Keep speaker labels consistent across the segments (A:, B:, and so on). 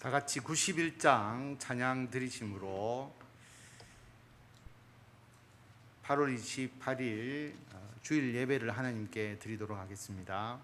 A: 다 같이 91장 찬양 드리심으로 8월 28일 주일 예배를 하나님께 드리도록 하겠습니다.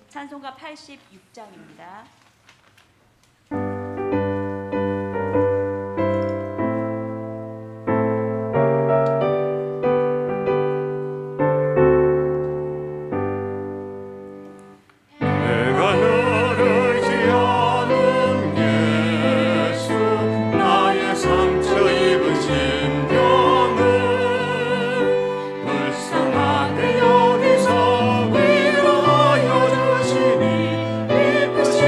B: 찬송가 86장입니다.
C: 불쌍하게 여기서 위로하여 주시니 기쁘시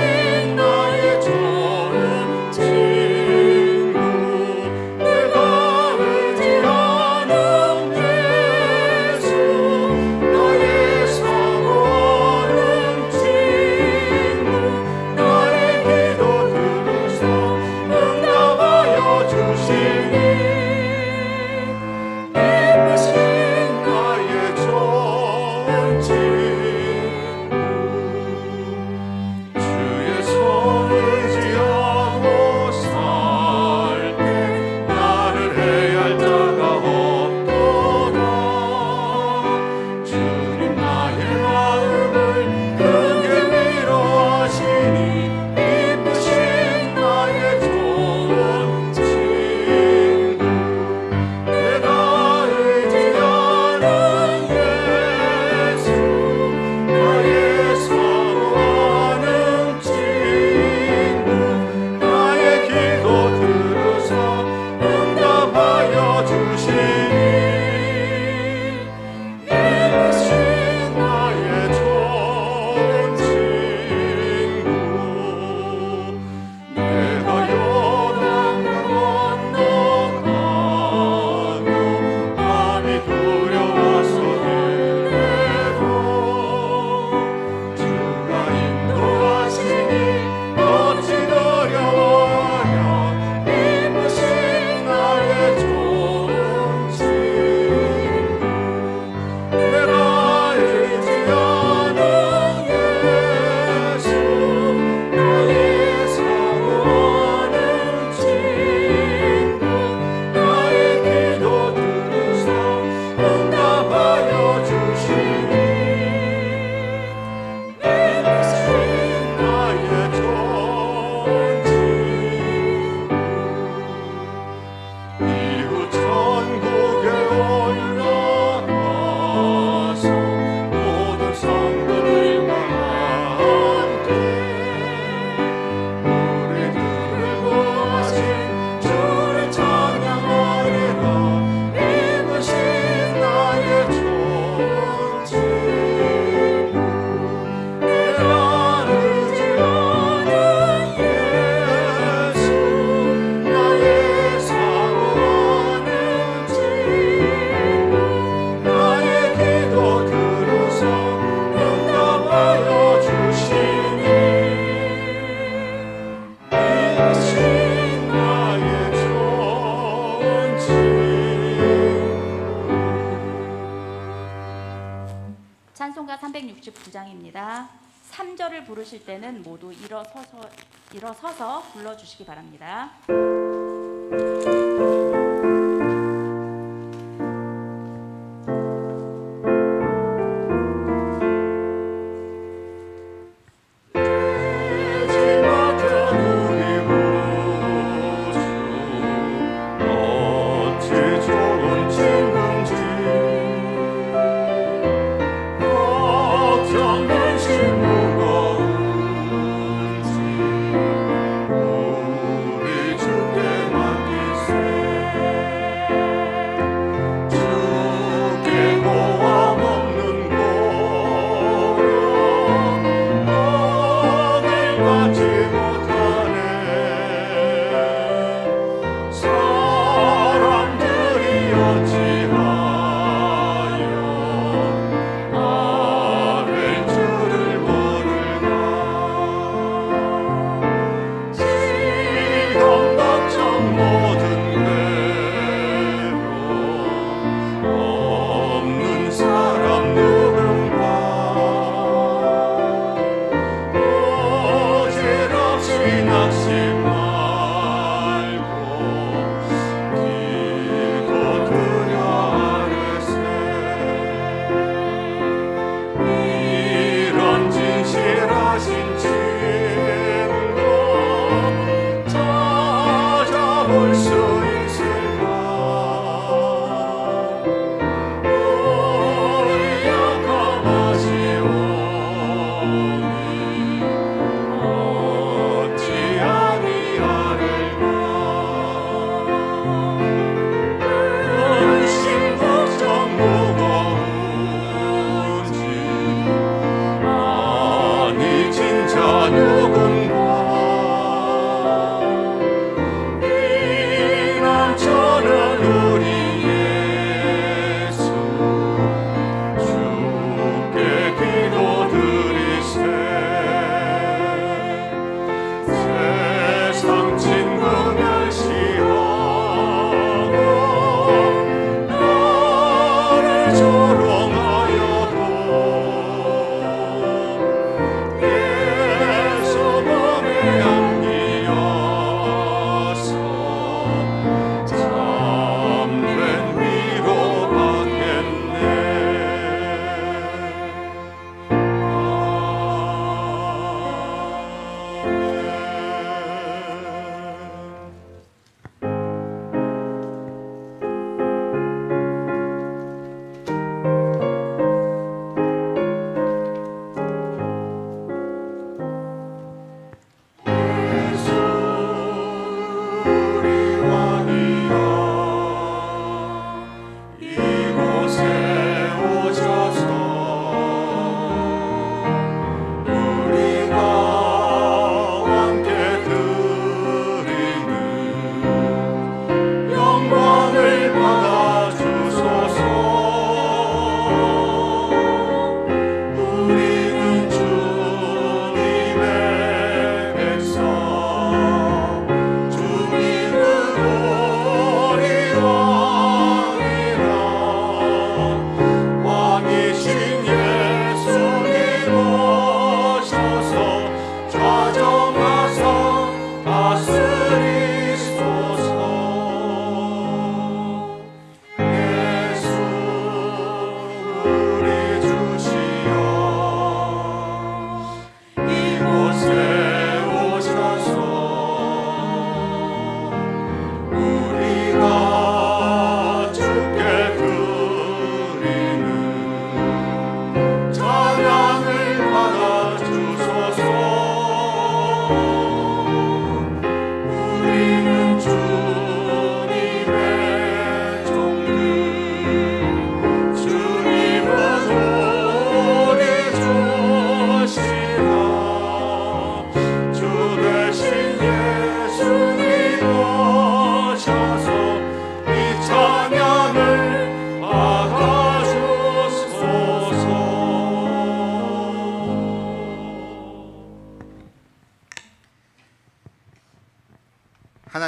B: 69장입니다. 3절을 부르실 때는 모두 일어서서 불러주시기 바랍니다.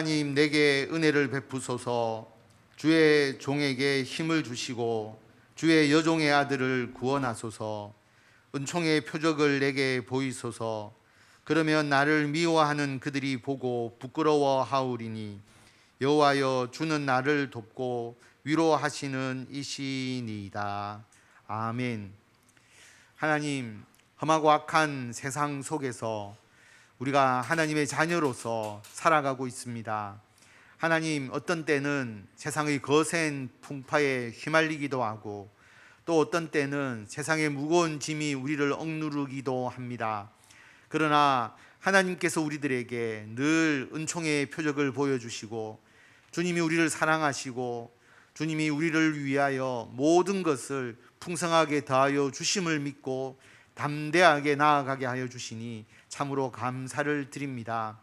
A: 하나님, 내게 은혜를 베푸소서. 주의 종에게 힘을 주시고 주의 여종의 아들을 구원하소서. 은총의 표적을 내게 보이소서. 그러면 나를 미워하는 그들이 보고 부끄러워하오리니 여호와여, 주는 나를 돕고 위로하시는 이시니이다. 아멘. 하나님, 험하고 악한 세상 속에서 우리가 하나님의 자녀로서 살아가고 있습니다. 하나님, 어떤 때는 세상의 거센 풍파에 휘말리기도 하고 또 어떤 때는 세상의 무거운 짐이 우리를 억누르기도 합니다. 그러나 하나님께서 우리들에게 늘 은총의 표적을 보여주시고 주님이 우리를 사랑하시고 주님이 우리를 위하여 모든 것을 풍성하게 더하여 주심을 믿고 담대하게 나아가게 하여 주시니 참으로 감사를 드립니다.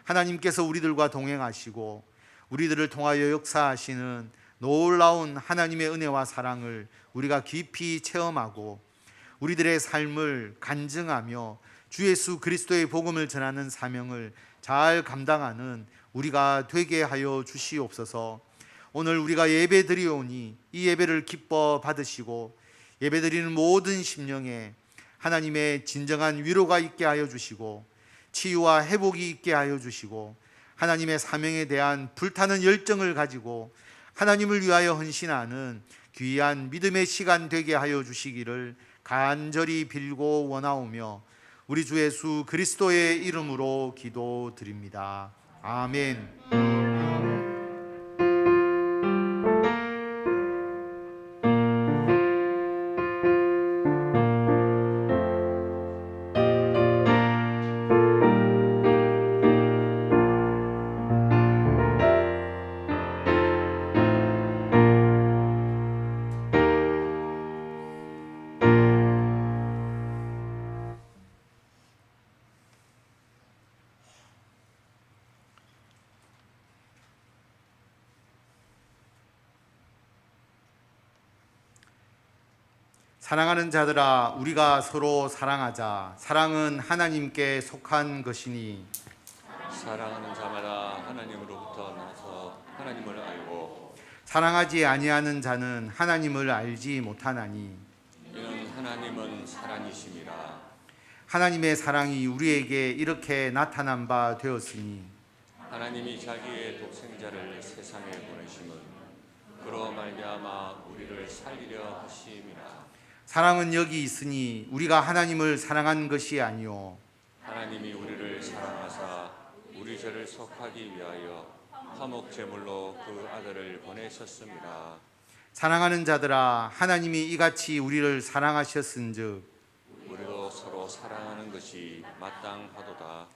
A: 하나님께서 우리들과 동행하시고 우리들을 통하여 역사하시는 놀라운 하나님의 은혜와 사랑을 우리가 깊이 체험하고 우리들의 삶을 간증하며 주 예수 그리스도의 복음을 전하는 사명을 잘 감당하는 우리가 되게 하여 주시옵소서. 오늘 우리가 예배 드리오니 이 예배를 기뻐 받으시고 예배 드리는 모든 심령에 하나님의 진정한 위로가 있게 하여 주시고 치유와 회복이 있게 하여 주시고 하나님의 사명에 대한 불타는 열정을 가지고 하나님을 위하여 헌신하는 귀한 믿음의 시간 되게 하여 주시기를 간절히 빌고 원하오며 우리 주 예수 그리스도의 이름으로 기도드립니다. 아멘. 사랑하는 자들아, 우리가 서로 사랑하자. 사랑은 하나님께 속한 것이니
C: 사랑하는 자마다 하나님으로부터 나서 하나님을 알고
A: 사랑하지 아니하는 자는 하나님을 알지 못하나니
C: 이는 하나님은 사랑이심이라.
A: 하나님의 사랑이 우리에게 이렇게 나타난 바 되었으니
C: 하나님이 자기의 독생자를 세상에 보내심은 그로 말미암아 우리를 살리려 하심이라.
A: 사랑은 여기 있으니 우리가 하나님을 사랑한 것이 아니요
C: 하나님이 우리를 사랑하사 우리 죄를 속하기 위하여 화목 제물로 그 아들을 보내셨습니다.
A: 사랑하는 자들아, 하나님이 이같이 우리를 사랑하셨은즉
C: 우리도 서로 사랑하는 것이 마땅하도다.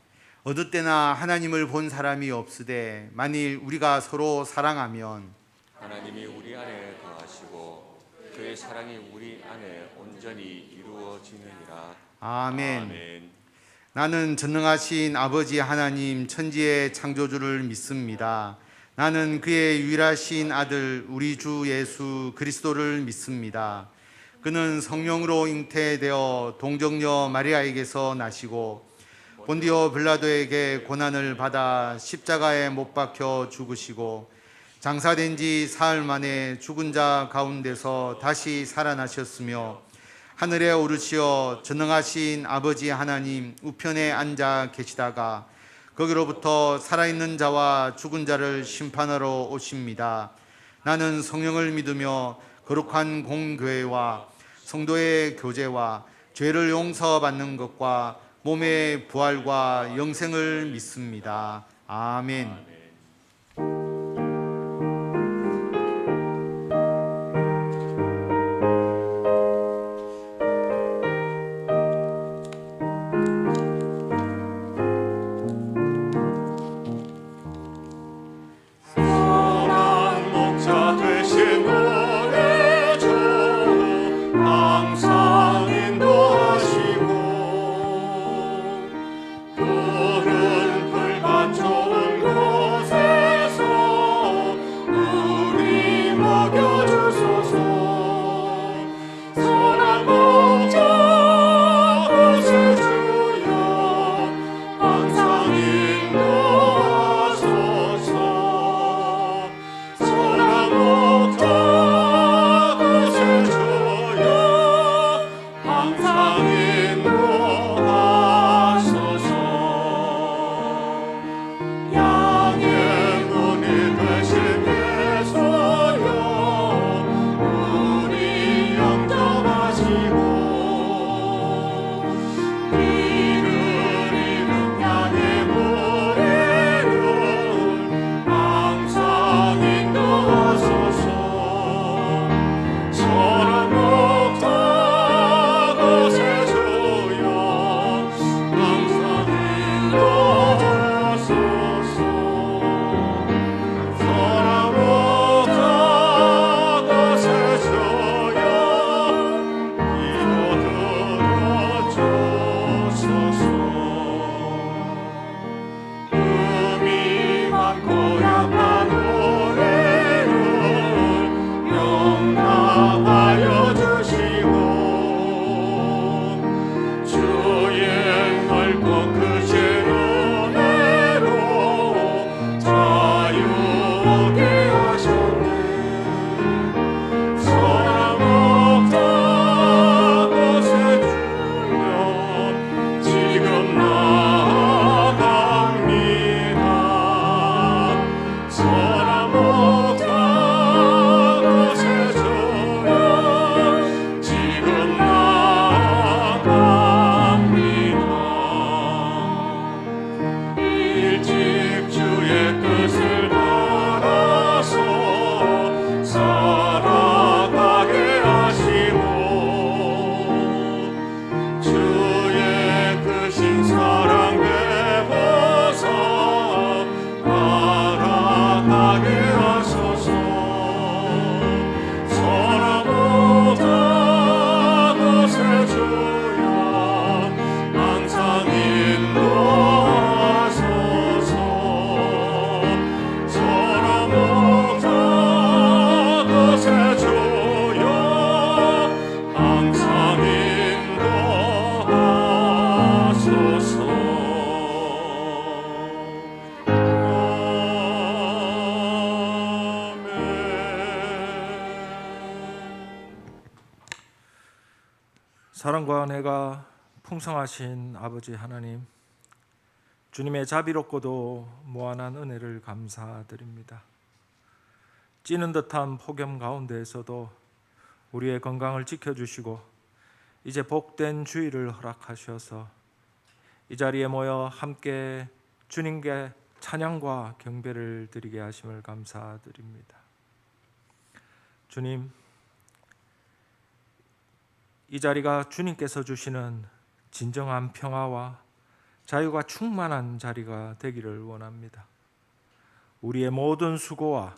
A: 어느 때나 하나님을 본 사람이 없으되 만일 우리가 서로 사랑하면
C: 하나님이 우리 안에 거하시고 그의 사랑이 우리 안에 온전히 이루어지느니라.
A: 아멘.
C: 아멘.
A: 나는 전능하신 아버지 하나님 천지의 창조주를 믿습니다. 나는 그의 유일하신 아들 우리 주 예수 그리스도를 믿습니다. 그는 성령으로 잉태되어 동정녀 마리아에게서 나시고 본디오 빌라도에게 고난을 받아 십자가에 못 박혀 죽으시고 장사된 지 사흘 만에 죽은 자 가운데서 다시 살아나셨으며 하늘에 오르시어 전능하신 아버지 하나님 우편에 앉아 계시다가 거기로부터 살아있는 자와 죽은 자를 심판하러 오십니다. 나는 성령을 믿으며 거룩한 공교회와 성도의 교제와 죄를 용서받는 것과 몸의 부활과 영생을 믿습니다. 아멘.
C: 푸른 풀밭 좋은 곳
D: 사랑과 은혜가 풍성하신 아버지 하나님, 주님의 자비롭고도 무한한 은혜를 감사드립니다. 찌는 듯한 폭염 가운데에서도 우리의 건강을 지켜주시고 이제 복된 주일을 허락하셔서 이 자리에 모여 함께 주님께 찬양과 경배를 드리게 하심을 감사드립니다. 주님, 이 자리가 주님께서 주시는 진정한 평화와 자유가 충만한 자리가 되기를 원합니다. 우리의 모든 수고와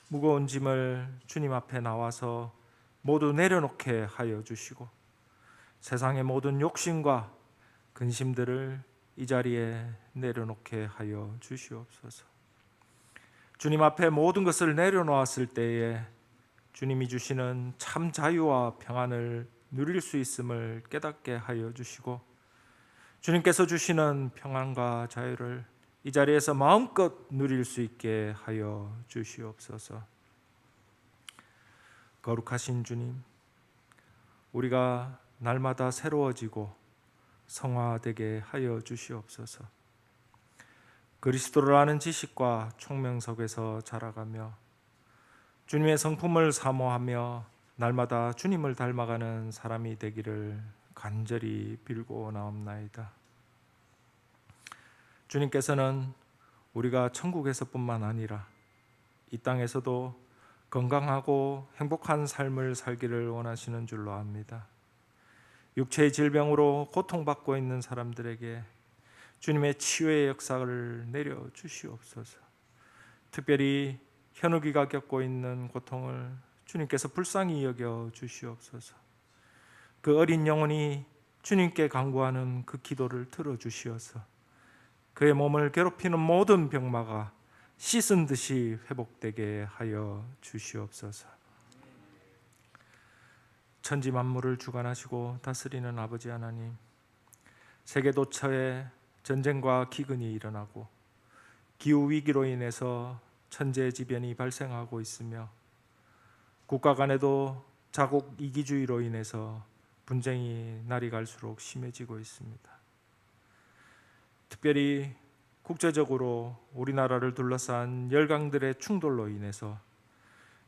D: 무거운 짐을 주님 앞에 나와서 모두 내려놓게 하여 주시고 세상의 모든 욕심과 근심들을 이 자리에 내려놓게 하여 주시옵소서. 주님 앞에 모든 것을 내려놓았을 때에 주님이 주시는 참 자유와 평안을 누릴 수 있음을 깨닫게 하여 주시고 주님께서 주시는 평안과 자유를 이 자리에서 마음껏 누릴 수 있게 하여 주시옵소서. 거룩하신 주님, 우리가 날마다 새로워지고 성화되게 하여 주시옵소서. 그리스도를 아는 지식과 총명 속에서 자라가며 주님의 성품을 사모하며 날마다 주님을 닮아가는 사람이 되기를 간절히 빌고 나옵나이다. 주님께서는 우리가 천국에서뿐만 아니라 이 땅에서도 건강하고 행복한 삶을 살기를 원하시는 줄로 압니다. 육체의 질병으로 고통받고 있는 사람들에게 주님의 치유의 역사를 내려 주시옵소서. 특별히 현우기가 겪고 있는 고통을 주님께서 불쌍히 여겨 주시옵소서. 그 어린 영혼이 주님께 간구하는 그 기도를 들어주시어서 그의 몸을 괴롭히는 모든 병마가 씻은 듯이 회복되게 하여 주시옵소서. 천지 만물을 주관하시고 다스리는 아버지 하나님, 세계 도처에 전쟁과 기근이 일어나고 기후 위기로 인해서 천재지변이 발생하고 있으며 국가 간에도 자국 이기주의로 인해서 분쟁이 날이 갈수록 심해지고 있습니다. 특별히 국제적으로 우리나라를 둘러싼 열강들의 충돌로 인해서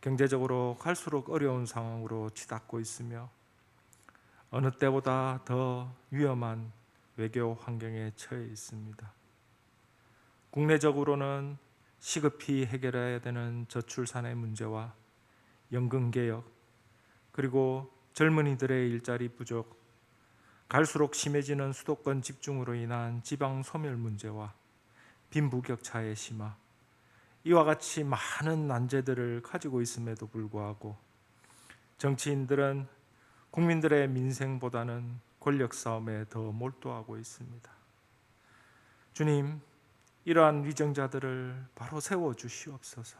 D: 경제적으로 갈수록 어려운 상황으로 치닫고 있으며 어느 때보다 더 위험한 외교 환경에 처해 있습니다. 국내적으로는 시급히 해결해야 되는 저출산의 문제와 연금개혁, 그리고 젊은이들의 일자리 부족, 갈수록 심해지는 수도권 집중으로 인한 지방 소멸 문제와 빈부격차의 심화, 이와 같이 많은 난제들을 가지고 있음에도 불구하고 정치인들은 국민들의 민생보다는 권력 싸움에 더 몰두하고 있습니다. 주님, 이러한 위정자들을 바로 세워 주시옵소서.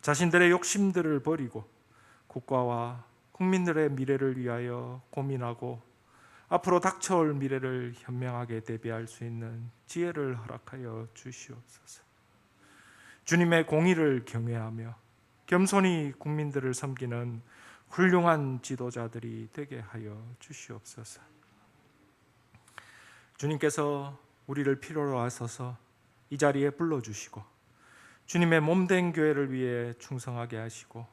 D: 자신들의 욕심들을 버리고 국가와 국민들의 미래를 위하여 고민하고 앞으로 닥쳐올 미래를 현명하게 대비할 수 있는 지혜를 허락하여 주시옵소서. 주님의 공의를 경외하며 겸손히 국민들을 섬기는 훌륭한 지도자들이 되게 하여 주시옵소서. 주님께서 우리를 필요로 하셔서 이 자리에 불러주시고 주님의 몸된 교회를 위해 충성하게 하시고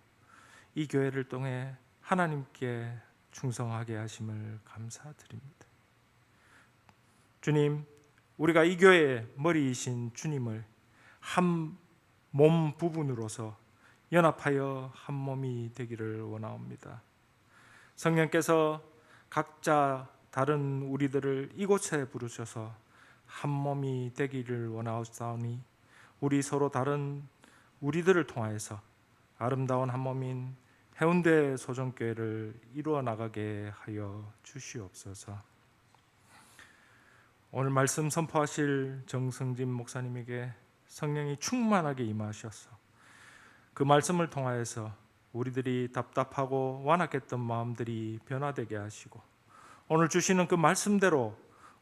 D: 이 교회를 통해 하나님께 충성하게 하심을 감사드립니다. 주님, 우리가 이 교회의 머리이신 주님을 한 몸 부분으로서 연합하여 한 몸이 되기를 원하옵니다. 성령께서 각자 다른 우리들을 이곳에 부르셔서 한 몸이 되기를 원하옵사오니 우리 서로 다른 우리들을 통하여서 아름다운 한 몸인 해운대 소정교회를 이루어 나가게 하여 주시옵소서. 오늘 말씀 선포하실 정승진 목사님에게 성령이 충만하게 임하셔서 그 말씀을 통하여서 우리들이 답답하고 완악했던 마음들이 변화되게 하시고 오늘 주시는 그 말씀대로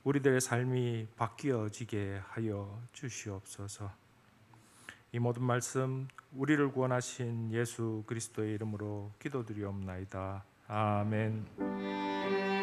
D: 우리들의 삶이 바뀌어지게 하여 주시옵소서. 이 모든 말씀 우리를 구원하신 예수 그리스도의 이름으로 기도드리옵나이다. 아멘.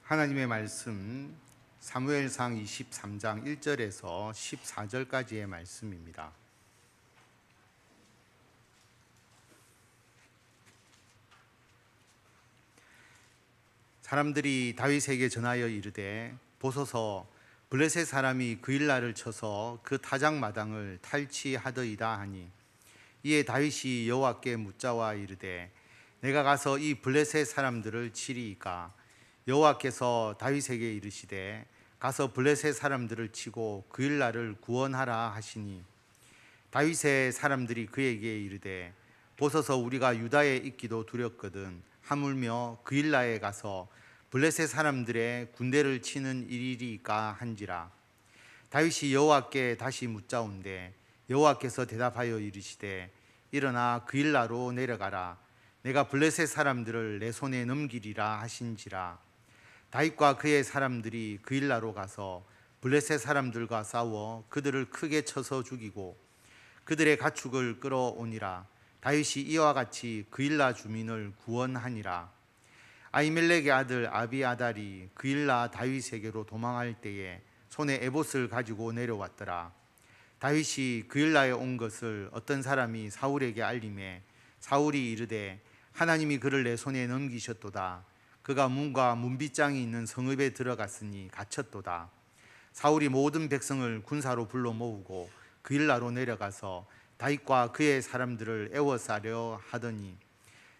A: 하나님의 말씀 사무엘상 23장 1절에서 14절까지의 말씀입니다. 사람들이 다윗에게 전하여 이르되 보소서 블레셋 사람이 그일라를 쳐서 그 타작마당을 탈취하더이다 하니 이에 다윗이 여호와께 묻자와 이르되 내가 가서 이 블레셋 사람들을 치리이까 여호와께서 다윗에게 이르시되 가서 블레셋 사람들을 치고 그일라를 구원하라 하시니 다윗의 사람들이 그에게 이르되 보소서 우리가 유다에 있기도 두렵거든 하물며 그일라에 가서 블레셋 사람들의 군대를 치는 일이리까 한지라. 다윗이 여호와께 다시 묻자온데 여호와께서 대답하여 이르시되 일어나 그일라로 내려가라 내가 블레셋 사람들을 내 손에 넘기리라 하신지라. 다윗과 그의 사람들이 그일라로 가서 블레셋 사람들과 싸워 그들을 크게 쳐서 죽이고 그들의 가축을 끌어오니라. 다윗이 이와 같이 그일라 주민을 구원하니라. 아히멜렉의 아들 아비아달이 그일라 다윗에게로 도망할 때에 손에 에봇을 가지고 내려왔더라. 다윗이 그일라에 온 것을 어떤 사람이 사울에게 알림해 사울이 이르되 하나님이 그를 내 손에 넘기셨도다. 그가 문과 문빗장이 있는 성읍에 들어갔으니 갇혔도다. 사울이 모든 백성을 군사로 불러 모으고 그일라로 내려가서 다윗과 그의 사람들을 애워싸려 하더니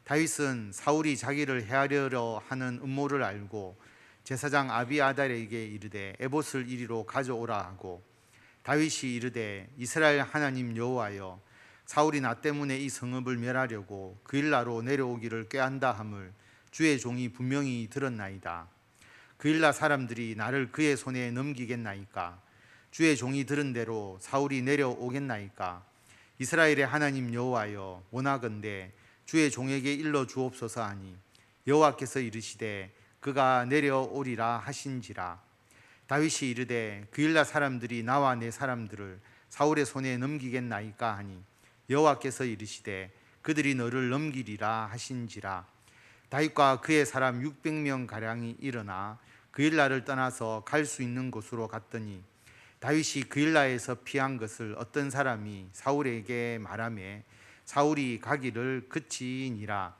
A: 다윗은 사울이 자기를 해하려려 하는 음모를 알고 제사장 아비아달에게 이르되 에봇을 이리로 가져오라 하고 다윗이 이르되 이스라엘 하나님 여호와여 사울이 나 때문에 이 성읍을 멸하려고 그일라로 내려오기를 꾀한다 함을 주의 종이 분명히 들었나이다. 그일라 사람들이 나를 그의 손에 넘기겠나이까? 주의 종이 들은 대로 사울이 내려오겠나이까? 이스라엘의 하나님 여호와여 원하건대 주의 종에게 일러 주옵소서 하니 여호와께서 이르시되 그가 내려오리라 하신지라. 다윗이 이르되 그일라 사람들이 나와 내 사람들을 사울의 손에 넘기겠나이까 하니 여호와께서 이르시되 그들이 너를 넘기리라 하신지라. 다윗과 그의 사람 600명 가량이 일어나 그일라를 떠나서 갈 수 있는 곳으로 갔더니 다윗이 그일라에서 피한 것을 어떤 사람이 사울에게 말하며 사울이 가기를 그치니라.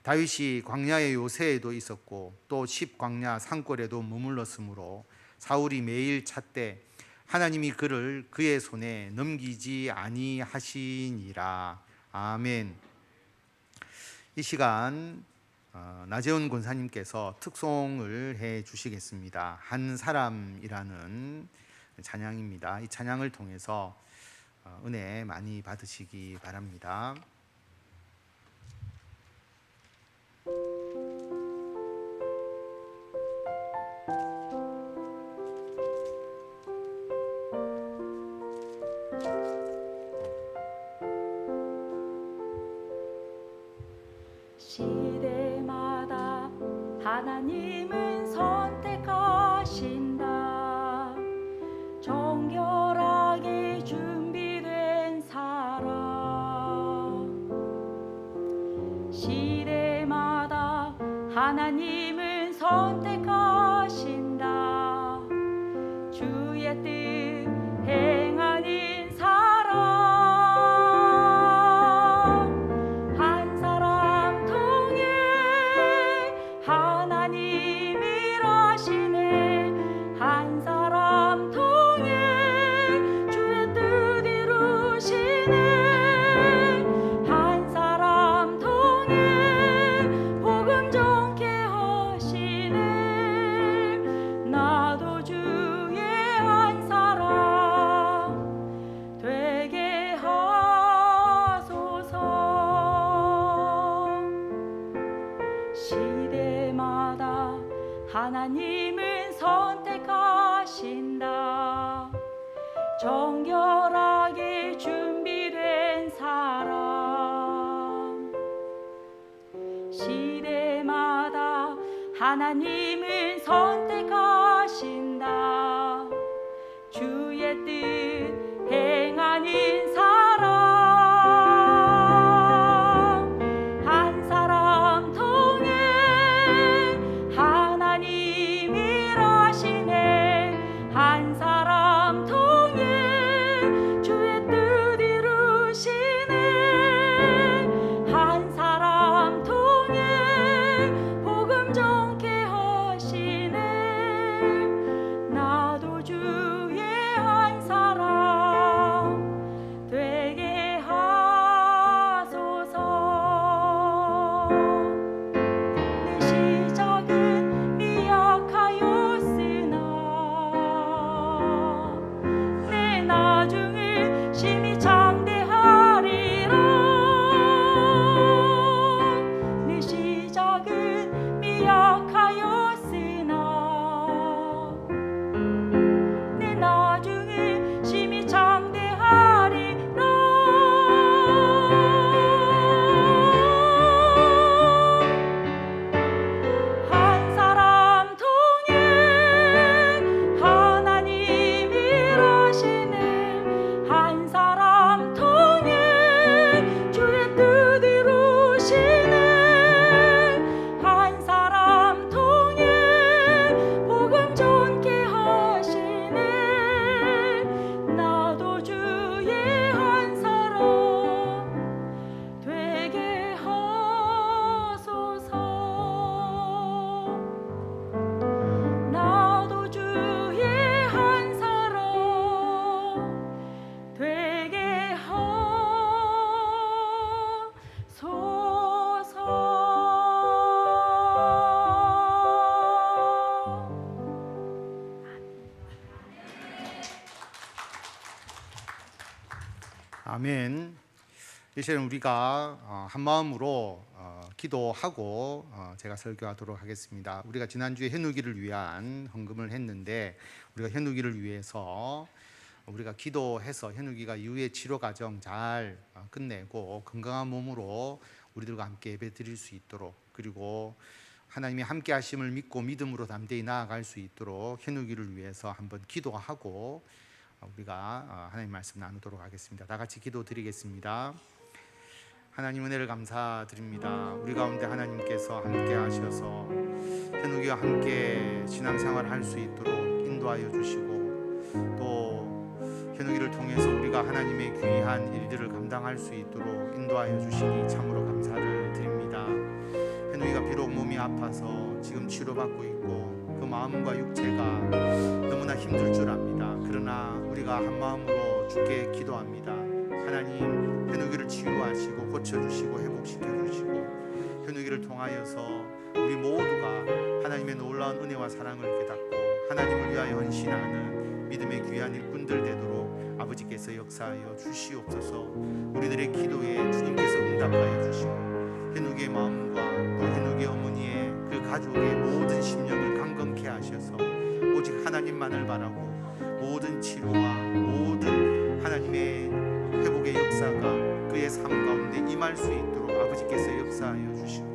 A: 다윗이 광야의 요새에도 있었고 또 십광야 산골에도 머물렀으므로 사울이 매일 찾되 하나님이 그를 그의 손에 넘기지 아니하시니라. 아멘. 이 시간 나재훈 권사님께서 특송을 해 주시겠습니다. 한 사람이라는 찬양입니다. 이 찬양을 통해서 은혜 많이 받으시기 바랍니다.
B: 시대마다 하나님은 선택하신다. 정결하게 준비된 사람. 시대마다 하나님은 선택하신다. 주의 뜻 행하는 사람. 한 사람 통해 하나님 일하시네. 한 사람 통해 주의 뜻 이루시네. 한 사람 통해 복음 전케 하시네. 나도 주의 한 사람 되게 하소서. 하나님은 선택하신다. 정결하게 준비된 사람. 시대마다 하나님은 선택하신다. 주의 뜻 행하는 사람. 한 사람 통해 하나님 일하시네. 한 사람 통해 주의 뜻 이루시네. 한 사람 통해 복음 전케 하시네. 나도 주의 한 사람 되게 하소서. 내 시작은 미약하였으나 내 나중을 심히 장대하리라. 내 시작은 미약하였으나 내 나중을 심히 장대하리라. 한 사람 통해 하나님 일하시네. 한 사람 통해 주의 뜻 이루시네. 한 사람 통해 복음 전케 하시네. 나도 주의 한 사람 되게 하소서. 나도 주의 한 사람 되게 하소서.
A: 아멘. 이제는 우리가 한 마음으로 기도하고 제가 설교하도록 하겠습니다. 우리가 지난주에 현우기를 위한 헌금을 했는데 우리가 현우기를 위해서 우리가 기도해서 현우기가 이후의 치료 과정 잘 끝내고 건강한 몸으로 우리들과 함께 예배 드릴 수 있도록, 그리고 하나님이 함께 하심을 믿고 믿음으로 담대히 나아갈 수 있도록 현우기를 위해서 한번 기도하고 우리가 하나님 말씀 나누도록 하겠습니다. 다 같이 기도드리겠습니다. 하나님 은혜를 감사드립니다. 우리 가운데 하나님께서 함께 하셔서 현우기와 함께 신앙생활을 할 수 있도록 인도하여 주시고, 또 현우기를 통해서 우리가 하나님의 귀한 일들을 감당할 수 있도록 인도하여 주시니 참으로 감사를 드립니다. 현우기가 비록 몸이 아파서 지금 치료받고 있고 그 마음과 육체가 너무나 힘들 줄 압니다. 그러나 우리가 한 마음으로 주께 기도합니다. 하나님, 현우기를 치유하시고 고쳐주시고 회복시켜주시고 현우기를 통하여서 우리 모두가 하나님의 놀라운 은혜와 사랑을 깨닫고 하나님을 위하여 헌신하는 믿음의 귀한 일꾼들 되도록 아버지께서 역사하여 주시옵소서. 우리들의 기도에 주님께서 응답하여 주시고 현우기의 마음과 또 현우기 어머니의 그 가족의 모든 심령을 강건케 하셔서 오직 하나님만을 바라고 모든 치료와 모든 하나님의 회복의 역사가 그의 삶 가운데 임할 수 있도록 아버지께서 역사하여 주시고,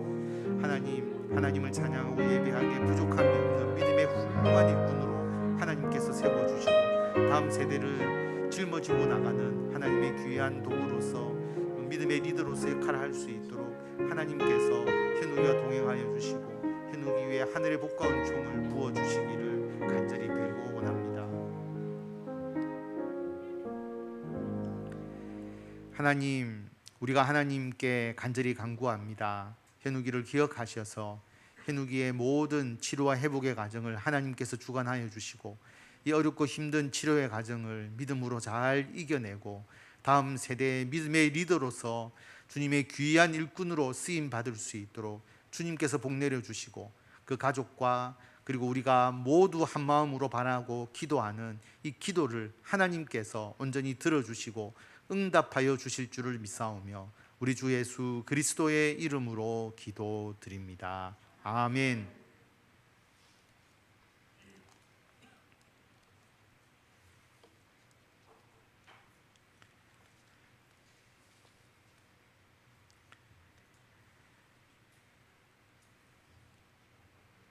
A: 하나님을 찬양하고 예배하기에 부족함이 없는 믿음의 훌륭한 일꾼으로 하나님께서 세워주시고 다음 세대를 짊어지고 나가는 하나님의 귀한 도구로서 믿음의 리더로서 역할을 할 수 있도록 하나님께서 현우기와 동행하여 주시고 현우기 위에 하늘의 복과 은총을 부어주시기를 간절히 빌고 원합니다. 하나님, 우리가 하나님께 간절히 간구합니다. 현우기를 기억하셔서 현우기의 모든 치료와 회복의 과정을 하나님께서 주관하여 주시고 이 어렵고 힘든 치료의 과정을 믿음으로 잘 이겨내고 다음 세대의 믿음의 리더로서 주님의 귀한 일꾼으로 쓰임 받을 수 있도록 주님께서 복 내려주시고 그 가족과 그리고 우리가 모두 한 마음으로 바라고 기도하는 이 기도를 하나님께서 온전히 들어주시고 응답하여 주실 줄을 믿사오며 우리 주 예수 그리스도의 이름으로 기도드립니다. 아멘.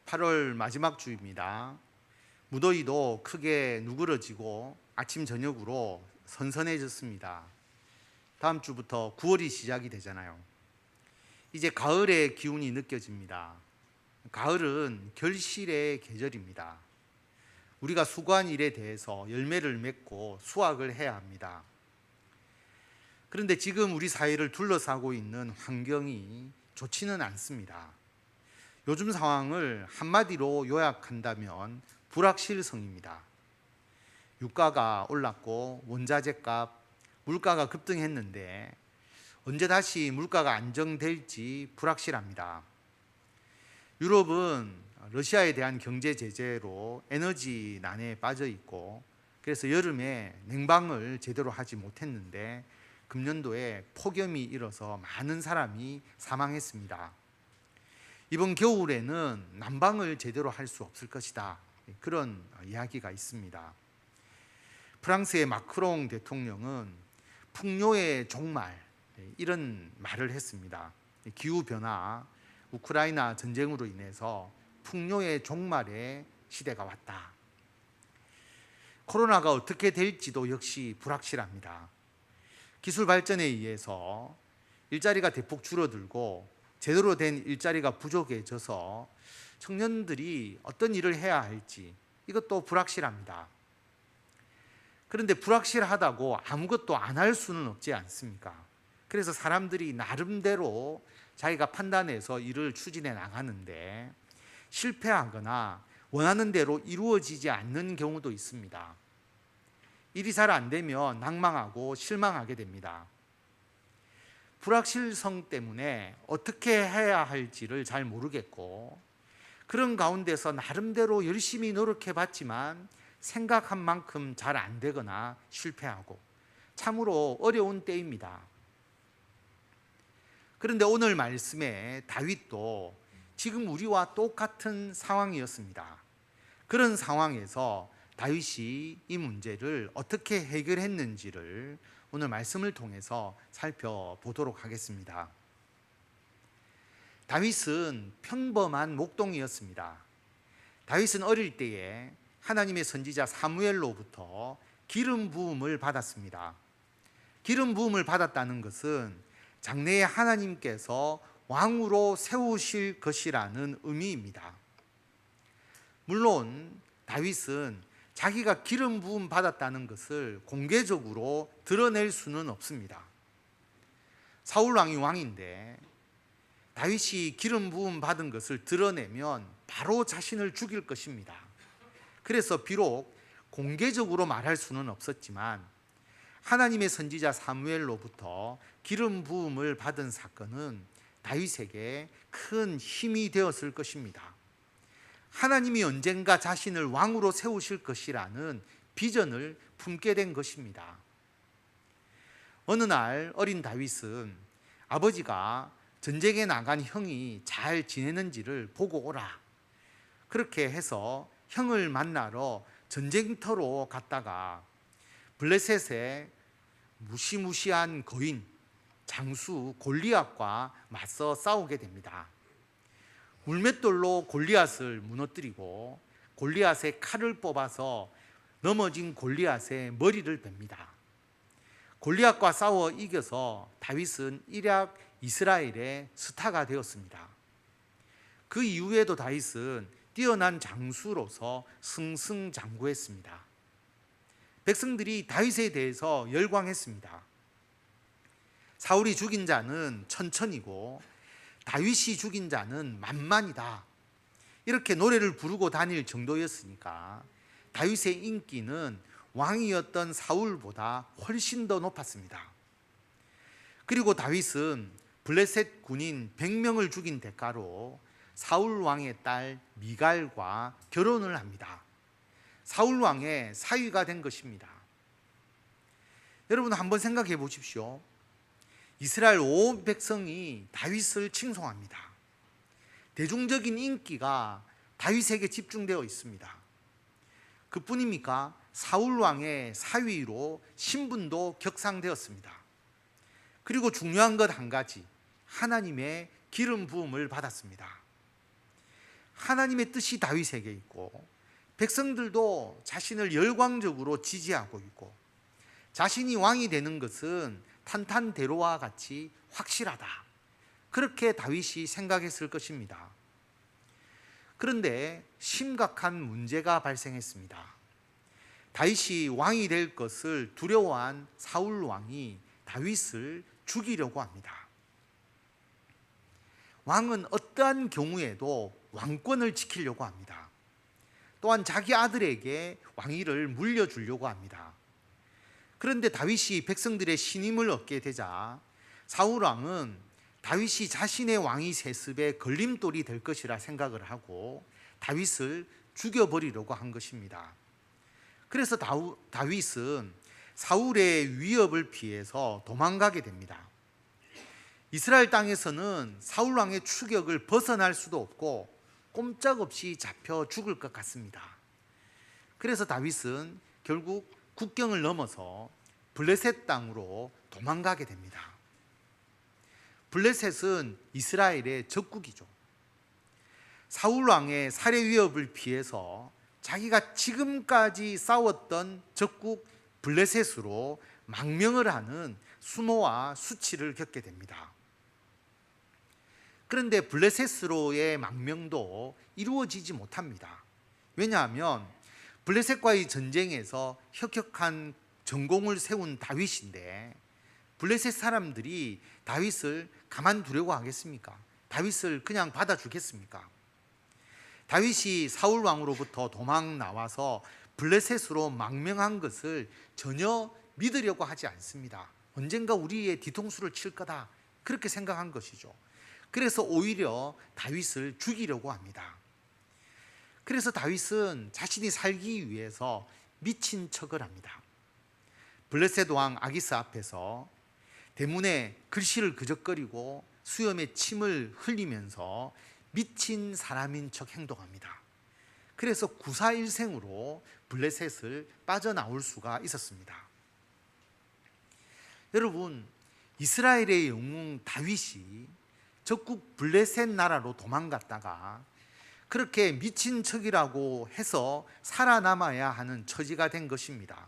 A: 8월 마지막 주입니다. 무더위도 크게 누그러지고 아침 저녁으로 선선해졌습니다. 다음 주부터 9월이 시작이 되잖아요. 이제 가을의 기운이 느껴집니다. 가을은 결실의 계절입니다. 우리가 수고한 일에 대해서 열매를 맺고 수확을 해야 합니다. 그런데 지금 우리 사회를 둘러싸고 있는 환경이 좋지는 않습니다. 요즘 상황을 한마디로 요약한다면 불확실성입니다. 유가가 올랐고 원자재 값, 물가가 급등했는데 언제 다시 물가가 안정될지 불확실합니다. 유럽은 러시아에 대한 경제 제재로 에너지 난에 빠져 있고, 그래서 여름에 냉방을 제대로 하지 못했는데 금년도에 폭염이 일어서 많은 사람이 사망했습니다. 이번 겨울에는 난방을 제대로 할 수 없을 것이다, 그런 이야기가 있습니다. 프랑스의 마크롱 대통령은 풍요의 종말, 이런 말을 했습니다. 기후변화, 우크라이나 전쟁으로 인해서 풍요의 종말의 시대가 왔다. 코로나가 어떻게 될지도 역시 불확실합니다. 기술 발전에 의해서 일자리가 대폭 줄어들고 제대로 된 일자리가 부족해져서 청년들이 어떤 일을 해야 할지, 이것도 불확실합니다. 그런데 불확실하다고 아무것도 안 할 수는 없지 않습니까? 그래서 사람들이 나름대로 자기가 판단해서 일을 추진해 나가는데 실패하거나 원하는 대로 이루어지지 않는 경우도 있습니다. 일이 잘 안 되면 낭망하고 실망하게 됩니다. 불확실성 때문에 어떻게 해야 할지를 잘 모르겠고, 그런 가운데서 나름대로 열심히 노력해 봤지만 생각한 만큼 잘 안 되거나 실패하고, 참으로 어려운 때입니다. 그런데 오늘 말씀에 다윗도 지금 우리와 똑같은 상황이었습니다. 그런 상황에서 다윗이 이 문제를 어떻게 해결했는지를 오늘 말씀을 통해서 살펴보도록 하겠습니다. 다윗은 평범한 목동이었습니다. 다윗은 어릴 때에 하나님의 선지자 사무엘로부터 기름 부음을 받았습니다. 기름 부음을 받았다는 것은 장래에 하나님께서 왕으로 세우실 것이라는 의미입니다. 물론 다윗은 자기가 기름 부음 받았다는 것을 공개적으로 드러낼 수는 없습니다. 사울 왕이 왕인데 다윗이 기름 부음 받은 것을 드러내면 바로 자신을 죽일 것입니다. 그래서 비록 공개적으로 말할 수는 없었지만 하나님의 선지자 사무엘로부터 기름 부음을 받은 사건은 다윗에게 큰 힘이 되었을 것입니다. 하나님이 언젠가 자신을 왕으로 세우실 것이라는 비전을 품게 된 것입니다. 어느 날 어린 다윗은 아버지가 전쟁에 나간 형이 잘 지내는지를 보고 오라, 그렇게 해서 형을 만나러 전쟁터로 갔다가 블레셋의 무시무시한 거인 장수 골리앗과 맞서 싸우게 됩니다. 물맷돌로 골리앗을 무너뜨리고 골리앗의 칼을 뽑아서 넘어진 골리앗의 머리를 뺍니다. 골리앗과 싸워 이겨서 다윗은 일약 이스라엘의 스타가 되었습니다. 그 이후에도 다윗은 뛰어난 장수로서 승승장구했습니다. 백성들이 다윗에 대해서 열광했습니다. 사울이 죽인 자는 천천이고 다윗이 죽인 자는 만만이다, 이렇게 노래를 부르고 다닐 정도였으니까 다윗의 인기는 왕이었던 사울보다 훨씬 더 높았습니다. 그리고 다윗은 블레셋 군인 100명을 죽인 대가로 사울 왕의 딸 미갈과 결혼을 합니다. 사울 왕의 사위가 된 것입니다. 여러분 한번 생각해 보십시오. 이스라엘 온 백성이 다윗을 칭송합니다. 대중적인 인기가 다윗에게 집중되어 있습니다. 그뿐입니까? 사울 왕의 사위로 신분도 격상되었습니다. 그리고 중요한 것 한 가지, 하나님의 기름 부음을 받았습니다. 하나님의 뜻이 다윗에게 있고 백성들도 자신을 열광적으로 지지하고 있고 자신이 왕이 되는 것은 탄탄대로와 같이 확실하다. 그렇게 다윗이 생각했을 것입니다. 그런데 심각한 문제가 발생했습니다. 다윗이 왕이 될 것을 두려워한 사울 왕이 다윗을 죽이려고 합니다. 왕은 어떠한 경우에도 왕권을 지키려고 합니다. 또한 자기 아들에게 왕위를 물려주려고 합니다. 그런데 다윗이 백성들의 신임을 얻게 되자 사울 왕은 다윗이 자신의 왕위 세습에 걸림돌이 될 것이라 생각을 하고 다윗을 죽여버리려고 한 것입니다. 그래서 다윗은 사울의 위협을 피해서 도망가게 됩니다. 이스라엘 땅에서는 사울 왕의 추격을 벗어날 수도 없고 꼼짝없이 잡혀 죽을 것 같습니다. 그래서 다윗은 결국 국경을 넘어서 블레셋 땅으로 도망가게 됩니다. 블레셋은 이스라엘의 적국이죠. 사울 왕의 살해 위협을 피해서 자기가 지금까지 싸웠던 적국 블레셋으로 망명을 하는 수모와 수치를 겪게 됩니다. 그런데 블레셋으로의 망명도 이루어지지 못합니다. 왜냐하면 블레셋과의 전쟁에서 혁혁한 전공을 세운 다윗인데 블레셋 사람들이 다윗을 가만두려고 하겠습니까? 다윗을 그냥 받아주겠습니까? 다윗이 사울 왕으로부터 도망 나와서 블레셋으로 망명한 것을 전혀 믿으려고 하지 않습니다. 언젠가 우리의 뒤통수를 칠 거다, 그렇게 생각한 것이죠. 그래서 오히려 다윗을 죽이려고 합니다. 그래서 다윗은 자신이 살기 위해서 미친 척을 합니다. 블레셋 왕 아기스 앞에서 대문에 글씨를 그적거리고 수염에 침을 흘리면서 미친 사람인 척 행동합니다. 그래서 구사일생으로 블레셋을 빠져나올 수가 있었습니다. 여러분, 이스라엘의 영웅 다윗이 적국 블레셋 나라로 도망갔다가 그렇게 미친 척이라고 해서 살아남아야 하는 처지가 된 것입니다.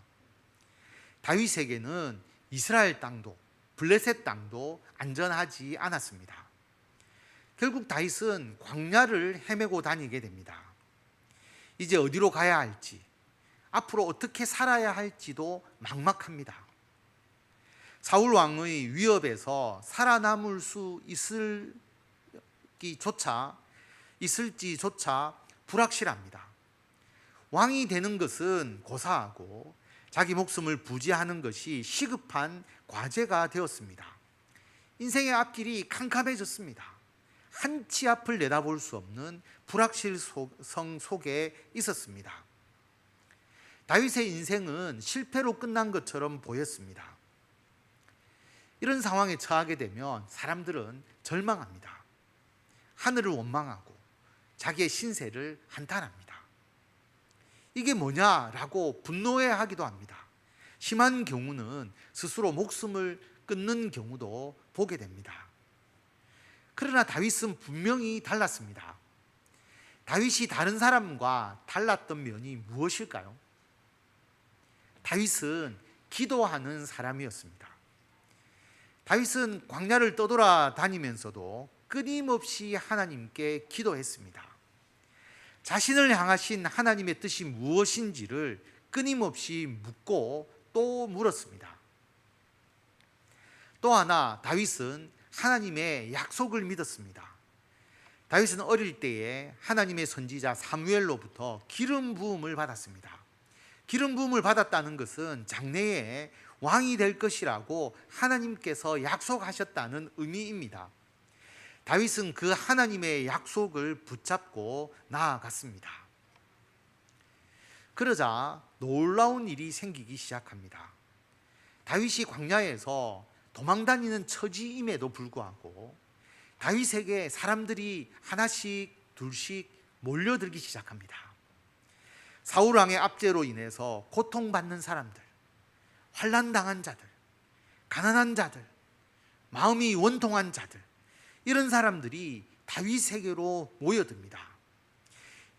A: 다윗에게는 이스라엘 땅도 블레셋 땅도 안전하지 않았습니다. 결국 다윗은 광야를 헤매고 다니게 됩니다. 이제 어디로 가야 할지, 앞으로 어떻게 살아야 할지도 막막합니다. 사울 왕의 위협에서 살아남을 수 있을지조차 불확실합니다. 왕이 되는 것은 고사하고 자기 목숨을 부지하는 것이 시급한 과제가 되었습니다. 인생의 앞길이 캄캄해졌습니다. 한치 앞을 내다볼 수 없는 불확실성 속에 있었습니다. 다윗의 인생은 실패로 끝난 것처럼 보였습니다. 이런 상황에 처하게 되면 사람들은 절망합니다. 하늘을 원망하고 자기의 신세를 한탄합니다. 이게 뭐냐라고 분노해하기도 합니다. 심한 경우는 스스로 목숨을 끊는 경우도 보게 됩니다. 그러나 다윗은 분명히 달랐습니다. 다윗이 다른 사람과 달랐던 면이 무엇일까요? 다윗은 기도하는 사람이었습니다. 다윗은 광야를 떠돌아다니면서도 끊임없이 하나님께 기도했습니다. 자신을 향하신 하나님의 뜻이 무엇인지를 끊임없이 묻고 또 물었습니다. 또 하나, 다윗은 하나님의 약속을 믿었습니다. 다윗은 어릴 때에 하나님의 선지자 사무엘로부터 기름 부음을 받았습니다. 기름 부음을 받았다는 것은 장래에 왕이 될 것이라고 하나님께서 약속하셨다는 의미입니다. 다윗은 그 하나님의 약속을 붙잡고 나아갔습니다. 그러자 놀라운 일이 생기기 시작합니다. 다윗이 광야에서 도망다니는 처지임에도 불구하고 다윗에게 사람들이 하나씩 둘씩 몰려들기 시작합니다. 사울 왕의 압제로 인해서 고통받는 사람들, 환난당한 자들, 가난한 자들, 마음이 원통한 자들, 이런 사람들이 다윗에게로 모여듭니다.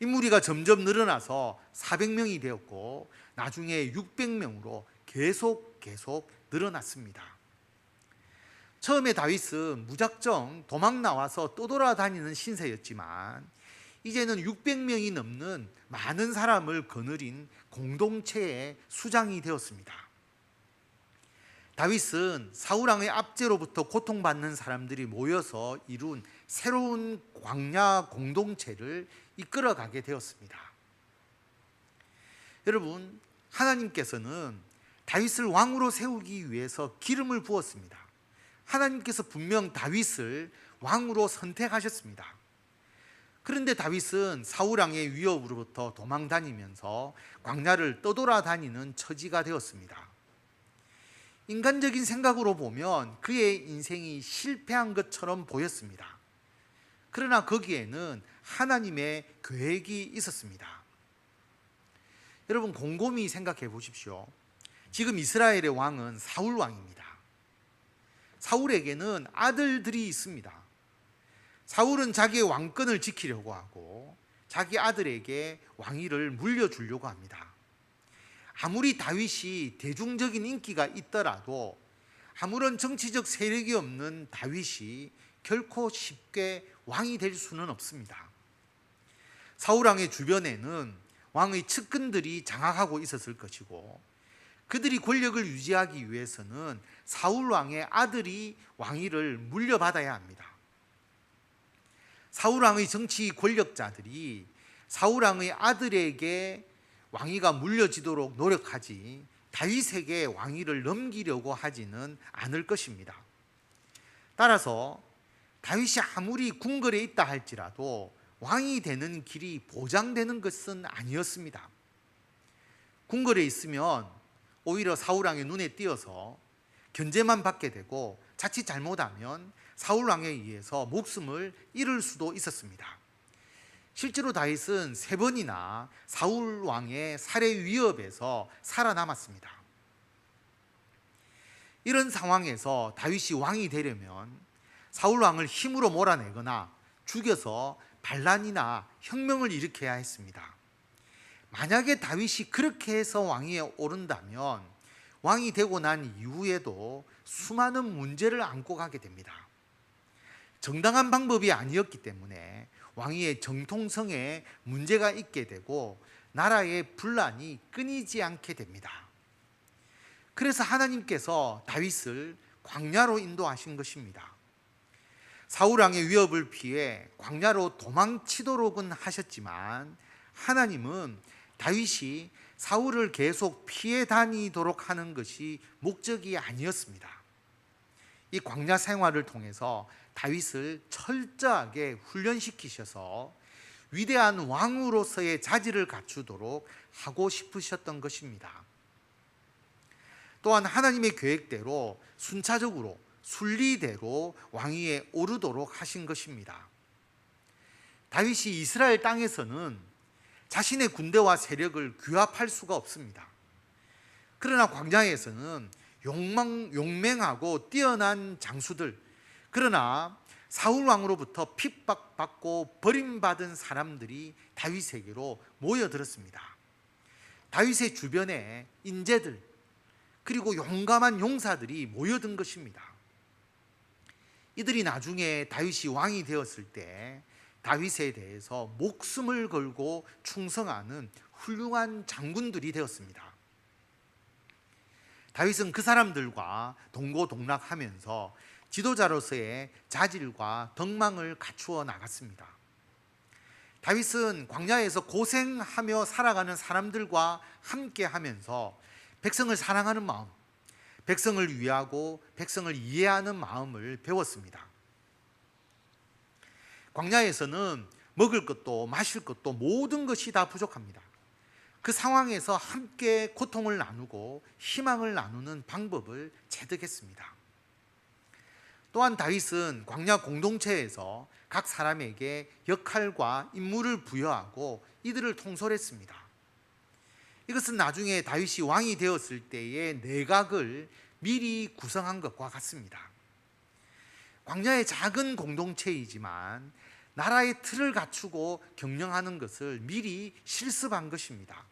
A: 이 무리가 점점 늘어나서 400명이 되었고 나중에 600명으로 계속 늘어났습니다. 처음에 다윗은 무작정 도망 나와서 떠돌아다니는 신세였지만 이제는 600명이 넘는 많은 사람을 거느린 공동체의 수장이 되었습니다. 다윗은 사울왕의 압제로부터 고통받는 사람들이 모여서 이룬 새로운 광야 공동체를 이끌어가게 되었습니다. 여러분, 하나님께서는 다윗을 왕으로 세우기 위해서 기름을 부었습니다. 하나님께서 분명 다윗을 왕으로 선택하셨습니다. 그런데 다윗은 사울왕의 위협으로부터 도망다니면서 광야를 떠돌아다니는 처지가 되었습니다. 인간적인 생각으로 보면 그의 인생이 실패한 것처럼 보였습니다. 그러나 거기에는 하나님의 계획이 있었습니다. 여러분, 곰곰이 생각해 보십시오. 지금 이스라엘의 왕은 사울 왕입니다. 사울에게는 아들들이 있습니다. 사울은 자기의 왕권을 지키려고 하고 자기 아들에게 왕위를 물려주려고 합니다. 아무리 다윗이 대중적인 인기가 있더라도 아무런 정치적 세력이 없는 다윗이 결코 쉽게 왕이 될 수는 없습니다. 사울왕의 주변에는 왕의 측근들이 장악하고 있었을 것이고 그들이 권력을 유지하기 위해서는 사울왕의 아들이 왕위를 물려받아야 합니다. 사울왕의 정치 권력자들이 사울왕의 아들에게 왕위가 물려지도록 노력하지 다윗에게 왕위를 넘기려고 하지는 않을 것입니다. 따라서 다윗이 아무리 궁궐에 있다 할지라도 왕이 되는 길이 보장되는 것은 아니었습니다. 궁궐에 있으면 오히려 사울왕의 눈에 띄어서 견제만 받게 되고 자칫 잘못하면 사울왕에 의해서 목숨을 잃을 수도 있었습니다. 실제로 다윗은 3번이나 사울왕의 살해 위협에서 살아남았습니다. 이런 상황에서 다윗이 왕이 되려면 사울왕을 힘으로 몰아내거나 죽여서 반란이나 혁명을 일으켜야 했습니다. 만약에 다윗이 그렇게 해서 왕위에 오른다면 왕이 되고 난 이후에도 수많은 문제를 안고 가게 됩니다. 정당한 방법이 아니었기 때문에 왕위의 정통성에 문제가 있게 되고 나라의 분란이 끊이지 않게 됩니다. 그래서 하나님께서 다윗을 광야로 인도하신 것입니다. 사울왕의 위협을 피해 광야로 도망치도록은 하셨지만 하나님은 다윗이 사울을 계속 피해 다니도록 하는 것이 목적이 아니었습니다. 이 광야 생활을 통해서 다윗을 철저하게 훈련시키셔서 위대한 왕으로서의 자질을 갖추도록 하고 싶으셨던 것입니다. 또한 하나님의 계획대로 순차적으로 순리대로 왕위에 오르도록 하신 것입니다. 다윗이 이스라엘 땅에서는 자신의 군대와 세력을 규합할 수가 없습니다. 그러나 광야에서는 용맹하고 뛰어난 장수들, 그러나 사울 왕으로부터 핍박받고 버림받은 사람들이 다윗에게로 모여들었습니다. 다윗의 주변에 인재들 그리고 용감한 용사들이 모여든 것입니다. 이들이 나중에 다윗이 왕이 되었을 때 다윗에 대해서 목숨을 걸고 충성하는 훌륭한 장군들이 되었습니다. 다윗은 그 사람들과 동고동락하면서 지도자로서의 자질과 덕망을 갖추어 나갔습니다. 다윗은 광야에서 고생하며 살아가는 사람들과 함께 하면서 백성을 사랑하는 마음, 백성을 위하고 백성을 이해하는 마음을 배웠습니다. 광야에서는 먹을 것도 마실 것도 모든 것이 다 부족합니다. 그 상황에서 함께 고통을 나누고 희망을 나누는 방법을 체득했습니다. 또한 다윗은 광야 공동체에서 각 사람에게 역할과 임무를 부여하고 이들을 통솔했습니다. 이것은 나중에 다윗이 왕이 되었을 때의 내각을 미리 구성한 것과 같습니다. 광야의 작은 공동체이지만 나라의 틀을 갖추고 경영하는 것을 미리 실습한 것입니다.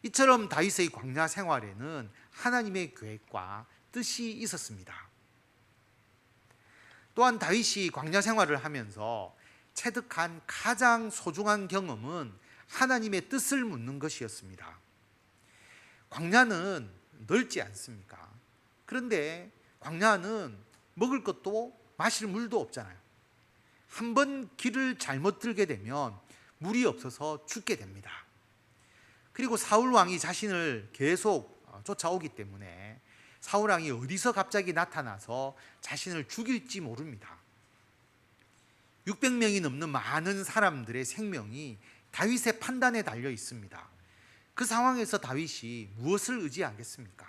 A: 이처럼 다윗의 광야 생활에는 하나님의 계획과 뜻이 있었습니다. 또한 다윗이 광야 생활을 하면서 체득한 가장 소중한 경험은 하나님의 뜻을 묻는 것이었습니다. 광야는 넓지 않습니까? 그런데 광야는 먹을 것도 마실 물도 없잖아요. 한번 길을 잘못 들게 되면 물이 없어서 죽게 됩니다. 그리고 사울 왕이 자신을 계속 쫓아오기 때문에 사울 왕이 어디서 갑자기 나타나서 자신을 죽일지 모릅니다. 600명이 넘는 많은 사람들의 생명이 다윗의 판단에 달려 있습니다. 그 상황에서 다윗이 무엇을 의지하겠습니까?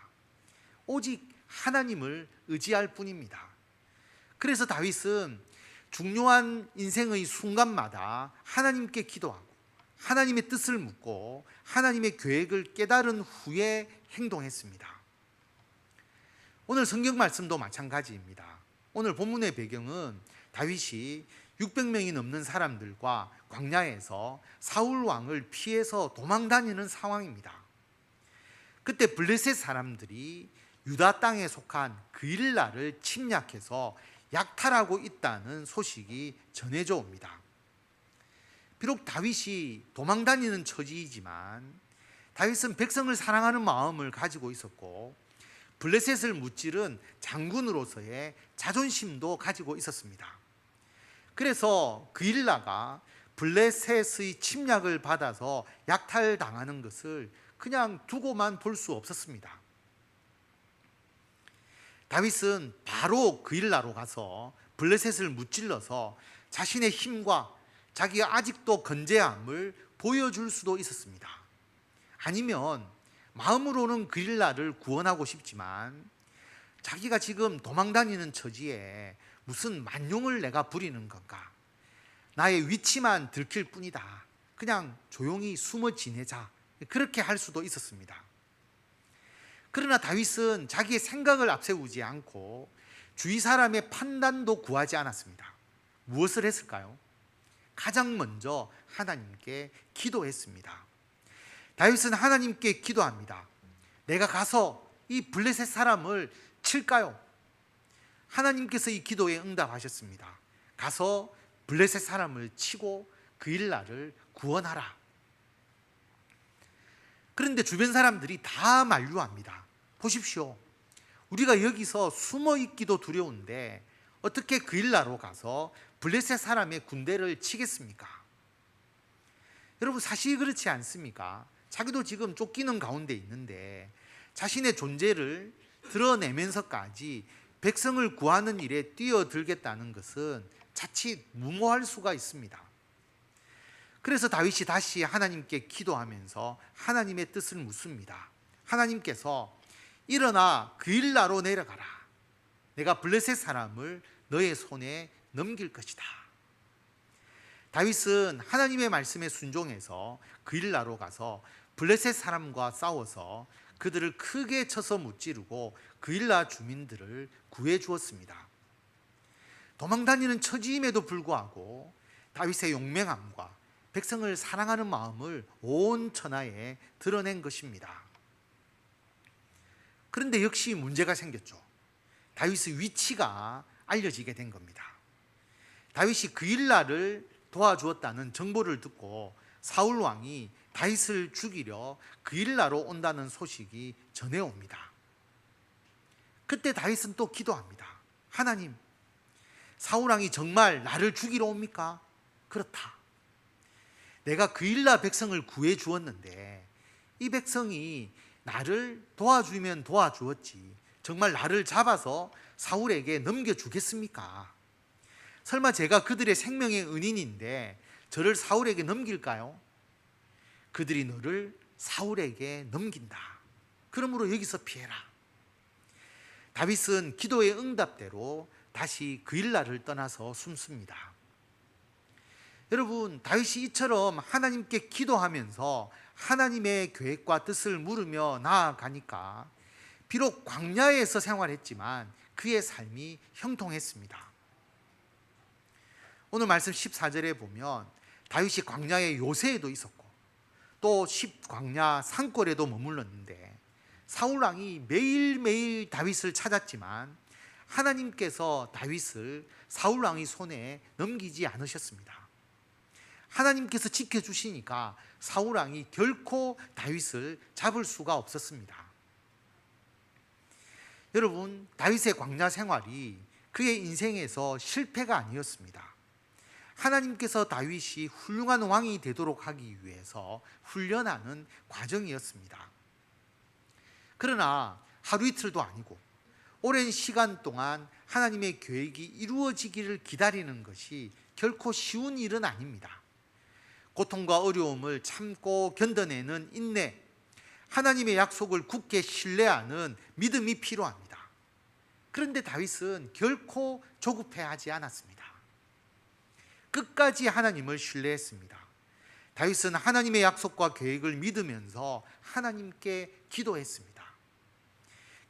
A: 오직 하나님을 의지할 뿐입니다. 그래서 다윗은 중요한 인생의 순간마다 하나님께 기도하고 하나님의 뜻을 묻고 하나님의 계획을 깨달은 후에 행동했습니다. 오늘 성경 말씀도 마찬가지입니다. 오늘 본문의 배경은 다윗이 600명이 넘는 사람들과 광야에서 사울 왕을 피해서 도망다니는 상황입니다. 그때 블레셋 사람들이 유다 땅에 속한 그일라를 침략해서 약탈하고 있다는 소식이 전해져 옵니다. 비록 다윗이 도망다니는 처지이지만 다윗은 백성을 사랑하는 마음을 가지고 있었고 블레셋을 무찌른 장군으로서의 자존심도 가지고 있었습니다. 그래서 그일라가 블레셋의 침략을 받아서 약탈당하는 것을 그냥 두고만 볼 수 없었습니다. 다윗은 바로 그일라로 가서 블레셋을 무찔러서 자신의 힘과 자기가 아직도 건재함을 보여줄 수도 있었습니다. 아니면 마음으로는 그일라를 구원하고 싶지만 자기가 지금 도망다니는 처지에 무슨 만용을 내가 부리는 건가? 나의 위치만 들킬 뿐이다. 그냥 조용히 숨어 지내자. 그렇게 할 수도 있었습니다. 그러나 다윗은 자기의 생각을 앞세우지 않고 주위 사람의 판단도 구하지 않았습니다. 무엇을 했을까요? 가장 먼저 하나님께 기도했습니다. 다윗은 하나님께 기도합니다. 내가 가서 이 블레셋 사람을 칠까요? 하나님께서 이 기도에 응답하셨습니다. 가서 블레셋 사람을 치고 그일라를 구원하라. 그런데 주변 사람들이 다 만류합니다. 보십시오. 우리가 여기서 숨어 있기도 두려운데 어떻게 그일라로 가서 블레셋 사람의 군대를 치겠습니까? 여러분, 사실 그렇지 않습니까? 자기도 지금 쫓기는 가운데 있는데 자신의 존재를 드러내면서까지 백성을 구하는 일에 뛰어들겠다는 것은 자칫 무모할 수가 있습니다. 그래서 다윗이 다시 하나님께 기도하면서 하나님의 뜻을 묻습니다. 하나님께서 일어나 그일라로 내려가라. 내가 블레셋 사람을 너의 손에 넘길 것이다. 다윗은 하나님의 말씀에 순종해서 그일라로 가서 블레셋 사람과 싸워서 그들을 크게 쳐서 무찌르고 그일라 주민들을 구해 주었습니다. 도망다니는 처지임에도 불구하고 다윗의 용맹함과 백성을 사랑하는 마음을 온 천하에 드러낸 것입니다. 그런데 역시 문제가 생겼죠. 다윗의 위치가 알려지게 된 겁니다. 다윗이 그일라를 도와주었다는 정보를 듣고 사울 왕이 다윗을 죽이려 그일라로 온다는 소식이 전해옵니다. 그때 다윗은 또 기도합니다. 하나님, 사울 왕이 정말 나를 죽이러 옵니까? 그렇다. 내가 그일라 백성을 구해 주었는데 이 백성이 나를 도와주면 도와주었지 정말 나를 잡아서 사울에게 넘겨주겠습니까? 설마 제가 그들의 생명의 은인인데 저를 사울에게 넘길까요? 그들이 너를 사울에게 넘긴다. 그러므로 여기서 피해라. 다윗은 기도의 응답대로 다시 그일라를 떠나서 숨습니다. 여러분, 다윗이 이처럼 하나님께 기도하면서 하나님의 계획과 뜻을 물으며 나아가니까 비록 광야에서 생활했지만 그의 삶이 형통했습니다. 오늘 말씀 14절에 보면 다윗이 광야의 요새에도 있었고 또 광야 산골에도 머물렀는데 사울 왕이 매일매일 다윗을 찾았지만 하나님께서 다윗을 사울 왕의 손에 넘기지 않으셨습니다. 하나님께서 지켜주시니까 사울 왕이 결코 다윗을 잡을 수가 없었습니다. 여러분, 다윗의 광야 생활이 그의 인생에서 실패가 아니었습니다. 하나님께서 다윗이 훌륭한 왕이 되도록 하기 위해서 훈련하는 과정이었습니다. 그러나 하루 이틀도 아니고 오랜 시간 동안 하나님의 계획이 이루어지기를 기다리는 것이 결코 쉬운 일은 아닙니다. 고통과 어려움을 참고 견뎌내는 인내, 하나님의 약속을 굳게 신뢰하는 믿음이 필요합니다. 그런데 다윗은 결코 조급해하지 않았습니다. 끝까지 하나님을 신뢰했습니다. 다윗은 하나님의 약속과 계획을 믿으면서 하나님께 기도했습니다.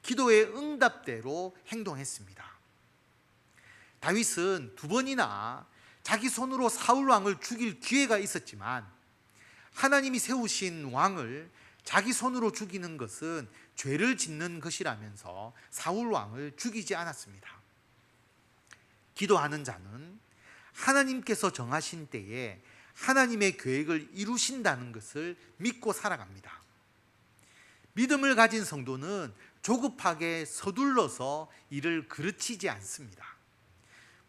A: 기도의 응답대로 행동했습니다. 다윗은 2번이나 자기 손으로 사울 왕을 죽일 기회가 있었지만 하나님이 세우신 왕을 자기 손으로 죽이는 것은 죄를 짓는 것이라면서 사울 왕을 죽이지 않았습니다. 기도하는 자는 하나님께서 정하신 때에 하나님의 계획을 이루신다는 것을 믿고 살아갑니다. 믿음을 가진 성도는 조급하게 서둘러서 일을 그르치지 않습니다.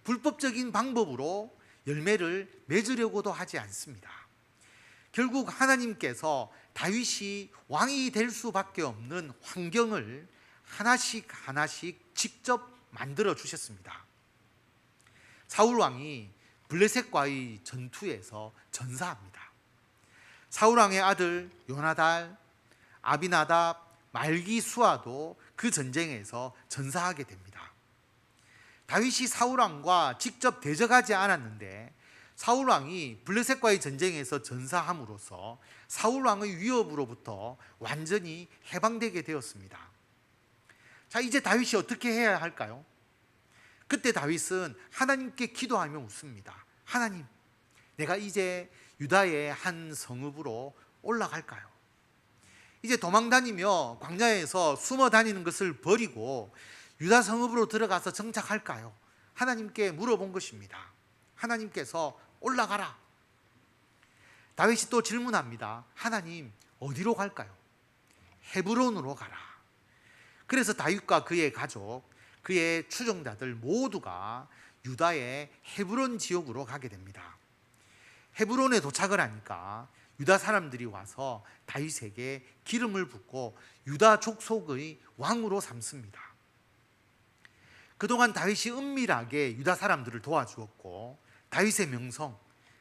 A: 불법적인 방법으로 열매를 맺으려고도 하지 않습니다. 결국 하나님께서 다윗이 왕이 될 수밖에 없는 환경을 하나씩 직접 만들어 주셨습니다. 사울 왕이 블레셋과의 전투에서 전사합니다. 사울 왕의 아들 요나단, 아비나답, 말기수아도 그 전쟁에서 전사하게 됩니다. 다윗이 사울 왕과 직접 대적하지 않았는데 사울 왕이 블레셋과의 전쟁에서 전사함으로써 사울 왕의 위협으로부터 완전히 해방되게 되었습니다. 자, 이제 다윗이 어떻게 해야 할까요? 그때 다윗은 하나님께 기도하며 묻습니다. 하나님, 내가 이제 유다의 한 성읍으로 올라갈까요? 이제 도망다니며 광야에서 숨어 다니는 것을 버리고 유다 성읍으로 들어가서 정착할까요? 하나님께 물어본 것입니다. 하나님께서 올라가라. 다윗이 또 질문합니다. 하나님, 어디로 갈까요? 헤브론으로 가라. 그래서 다윗과 그의 가족, 그의 추종자들 모두가 유다의 헤브론 지역으로 가게 됩니다. 헤브론에 도착을 하니까 유다 사람들이 와서 다윗에게 기름을 붓고 유다 족속의 왕으로 삼습니다. 그동안 다윗이 은밀하게 유다 사람들을 도와주었고 다윗의 명성,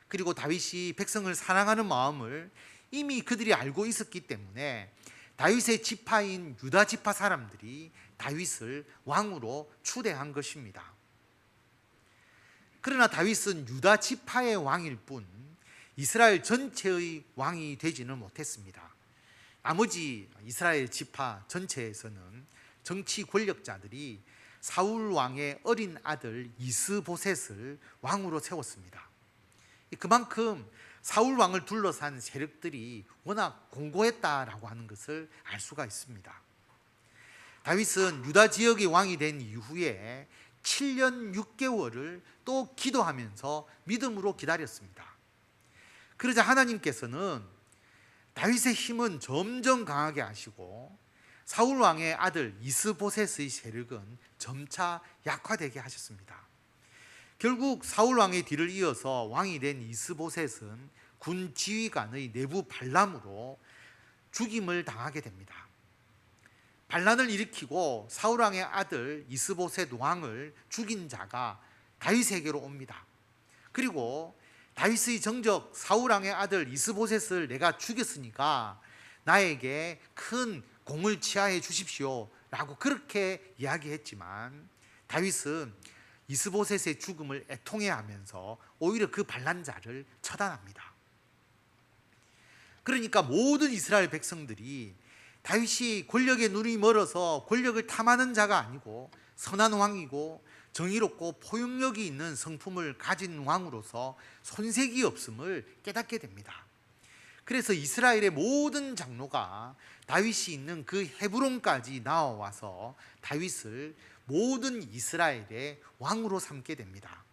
A: 그리고 다윗이 백성을 사랑하는 마음을 이미 그들이 알고 있었기 때문에 다윗의 지파인 유다 지파 사람들이 다윗을 왕으로 추대한 것입니다. 그러나 다윗은 유다 지파의 왕일 뿐 이스라엘 전체의 왕이 되지는 못했습니다. 나머지 이스라엘 지파 전체에서는 정치 권력자들이 사울 왕의 어린 아들 이스보셋을 왕으로 세웠습니다. 그만큼 사울 왕을 둘러싼 세력들이 워낙 공고했다라고 하는 것을 알 수가 있습니다. 다윗은 유다 지역의 왕이 된 이후에 7년 6개월을 또 기도하면서 믿음으로 기다렸습니다. 그러자 하나님께서는 다윗의 힘은 점점 강하게 하시고 사울 왕의 아들 이스보셋의 세력은 점차 약화되게 하셨습니다. 결국 사울 왕의 뒤를 이어서 왕이 된 이스보셋은 군 지휘관의 내부 반란으로 죽임을 당하게 됩니다. 반란을 일으키고 사울 왕의 아들 이스보셋 왕을 죽인 자가 다윗에게로 옵니다. 그리고 다윗의 정적 사울 왕의 아들 이스보셋을 내가 죽였으니까 나에게 큰 공을 치하해 주십시오 라고 그렇게 이야기했지만 다윗은 이스보셋의 죽음을 애통해하면서 오히려 그 반란자를 처단합니다. 그러니까 모든 이스라엘 백성들이 다윗이 권력의 눈이 멀어서 권력을 탐하는 자가 아니고 선한 왕이고 정의롭고 포용력이 있는 성품을 가진 왕으로서 손색이 없음을 깨닫게 됩니다. 그래서 이스라엘의 모든 장로가 다윗이 있는 그 헤브론까지 나와와서 다윗을 모든 이스라엘의 왕으로 삼게 됩니다.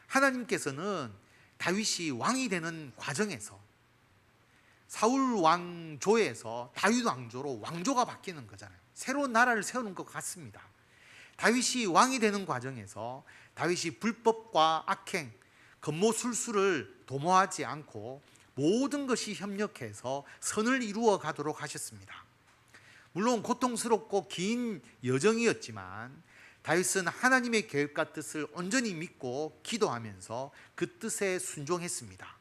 A: 하나님께서는 다윗이 왕이 되는 과정에서 사울 왕조에서 다윗 왕조로 왕조가 바뀌는 거잖아요. 새로운 나라를 세우는 것 같습니다. 다윗이 왕이 되는 과정에서 다윗이 불법과 악행, 건모술수를 도모하지 않고 모든 것이 협력해서 선을 이루어 가도록 하셨습니다. 물론 고통스럽고 긴 여정이었지만 다윗은 하나님의 계획과 뜻을 온전히 믿고 기도하면서 그 뜻에 순종했습니다.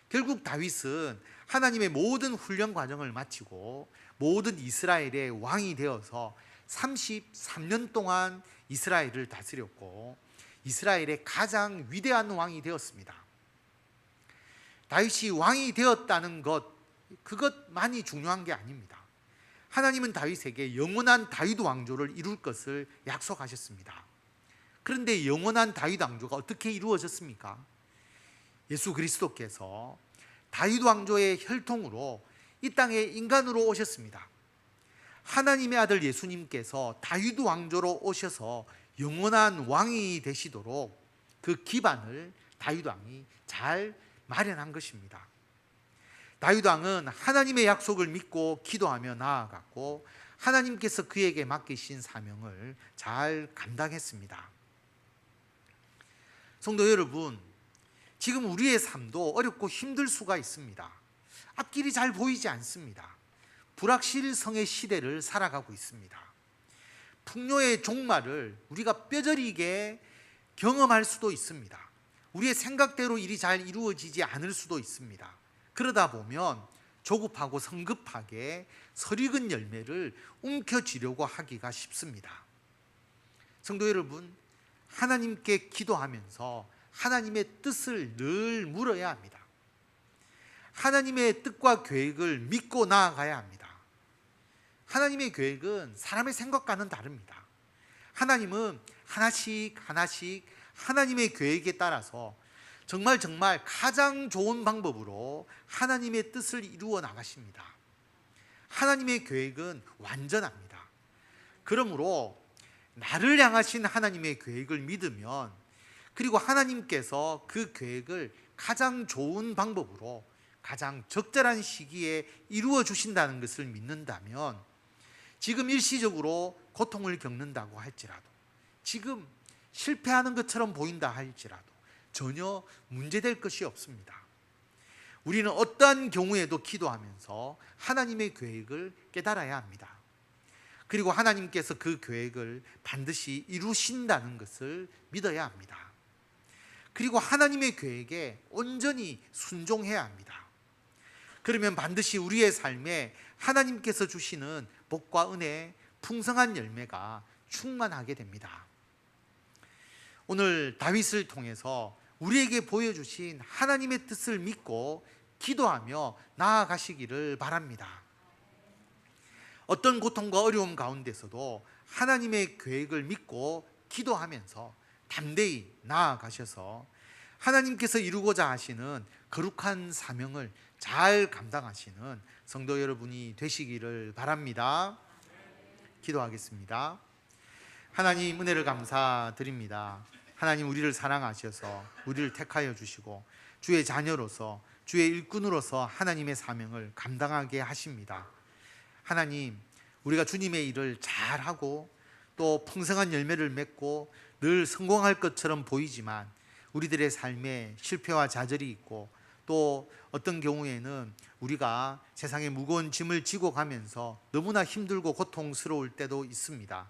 A: 결국 다윗은 하나님의 모든 훈련 과정을 마치고 모든 이스라엘의 왕이 되어서 33년 동안 이스라엘을 다스렸고 이스라엘의 가장 위대한 왕이 되었습니다. 다윗이 왕이 되었다는 것, 그것만이 중요한 게 아닙니다. 하나님은 다윗에게 영원한 다윗 왕조를 이룰 것을 약속하셨습니다. 그런데 영원한 다윗 왕조가 어떻게 이루어졌습니까? 예수 그리스도께서 다윗 왕조의 혈통으로 이 땅에 인간으로 오셨습니다. 하나님의 아들 예수님께서 다윗 왕조로 오셔서 영원한 왕이 되시도록 그 기반을 다윗 왕이 잘 마련한 것입니다. 다윗 왕은 하나님의 약속을 믿고 기도하며 나아갔고 하나님께서 그에게 맡기신 사명을 잘 감당했습니다. 성도 여러분, 지금 우리의 삶도 어렵고 힘들 수가 있습니다. 앞길이 잘 보이지 않습니다. 불확실성의 시대를 살아가고 있습니다. 풍요의 종말을 우리가 뼈저리게 경험할 수도 있습니다. 우리의 생각대로 일이 잘 이루어지지 않을 수도 있습니다. 그러다 보면 조급하고 성급하게 설익은 열매를 움켜쥐려고 하기가 쉽습니다. 성도 여러분, 하나님께 기도하면서 하나님의 뜻을 늘 물어야 합니다. 하나님의 뜻과 계획을 믿고 나아가야 합니다. 하나님의 계획은 사람의 생각과는 다릅니다. 하나님은 하나씩 하나님의 계획에 따라서 정말 가장 좋은 방법으로 하나님의 뜻을 이루어 나가십니다. 하나님의 계획은 완전합니다. 그러므로 나를 향하신 하나님의 계획을 믿으면, 그리고 하나님께서 그 계획을 가장 좋은 방법으로 가장 적절한 시기에 이루어 주신다는 것을 믿는다면, 지금 일시적으로 고통을 겪는다고 할지라도, 지금 실패하는 것처럼 보인다 할지라도 전혀 문제될 것이 없습니다. 우리는 어떠한 경우에도 기도하면서 하나님의 계획을 깨달아야 합니다. 그리고 하나님께서 그 계획을 반드시 이루신다는 것을 믿어야 합니다. 그리고 하나님의 계획에 온전히 순종해야 합니다. 그러면 반드시 우리의 삶에 하나님께서 주시는 복과 은혜, 풍성한 열매가 충만하게 됩니다. 오늘 다윗을 통해서 우리에게 보여주신 하나님의 뜻을 믿고 기도하며 나아가시기를 바랍니다. 어떤 고통과 어려움 가운데서도 하나님의 계획을 믿고 기도하면서 담대히 나아가셔서 하나님께서 이루고자 하시는 거룩한 사명을 잘 감당하시는 성도 여러분이 되시기를 바랍니다. 기도하겠습니다. 하나님, 은혜를 감사드립니다. 하나님, 우리를 사랑하셔서 우리를 택하여 주시고 주의 자녀로서, 주의 일꾼으로서 하나님의 사명을 감당하게 하십니다. 하나님, 우리가 주님의 일을 잘하고 또 풍성한 열매를 맺고 늘 성공할 것처럼 보이지만 우리들의 삶에 실패와 좌절이 있고, 또 어떤 경우에는 우리가 세상의 무거운 짐을 지고 가면서 너무나 힘들고 고통스러울 때도 있습니다.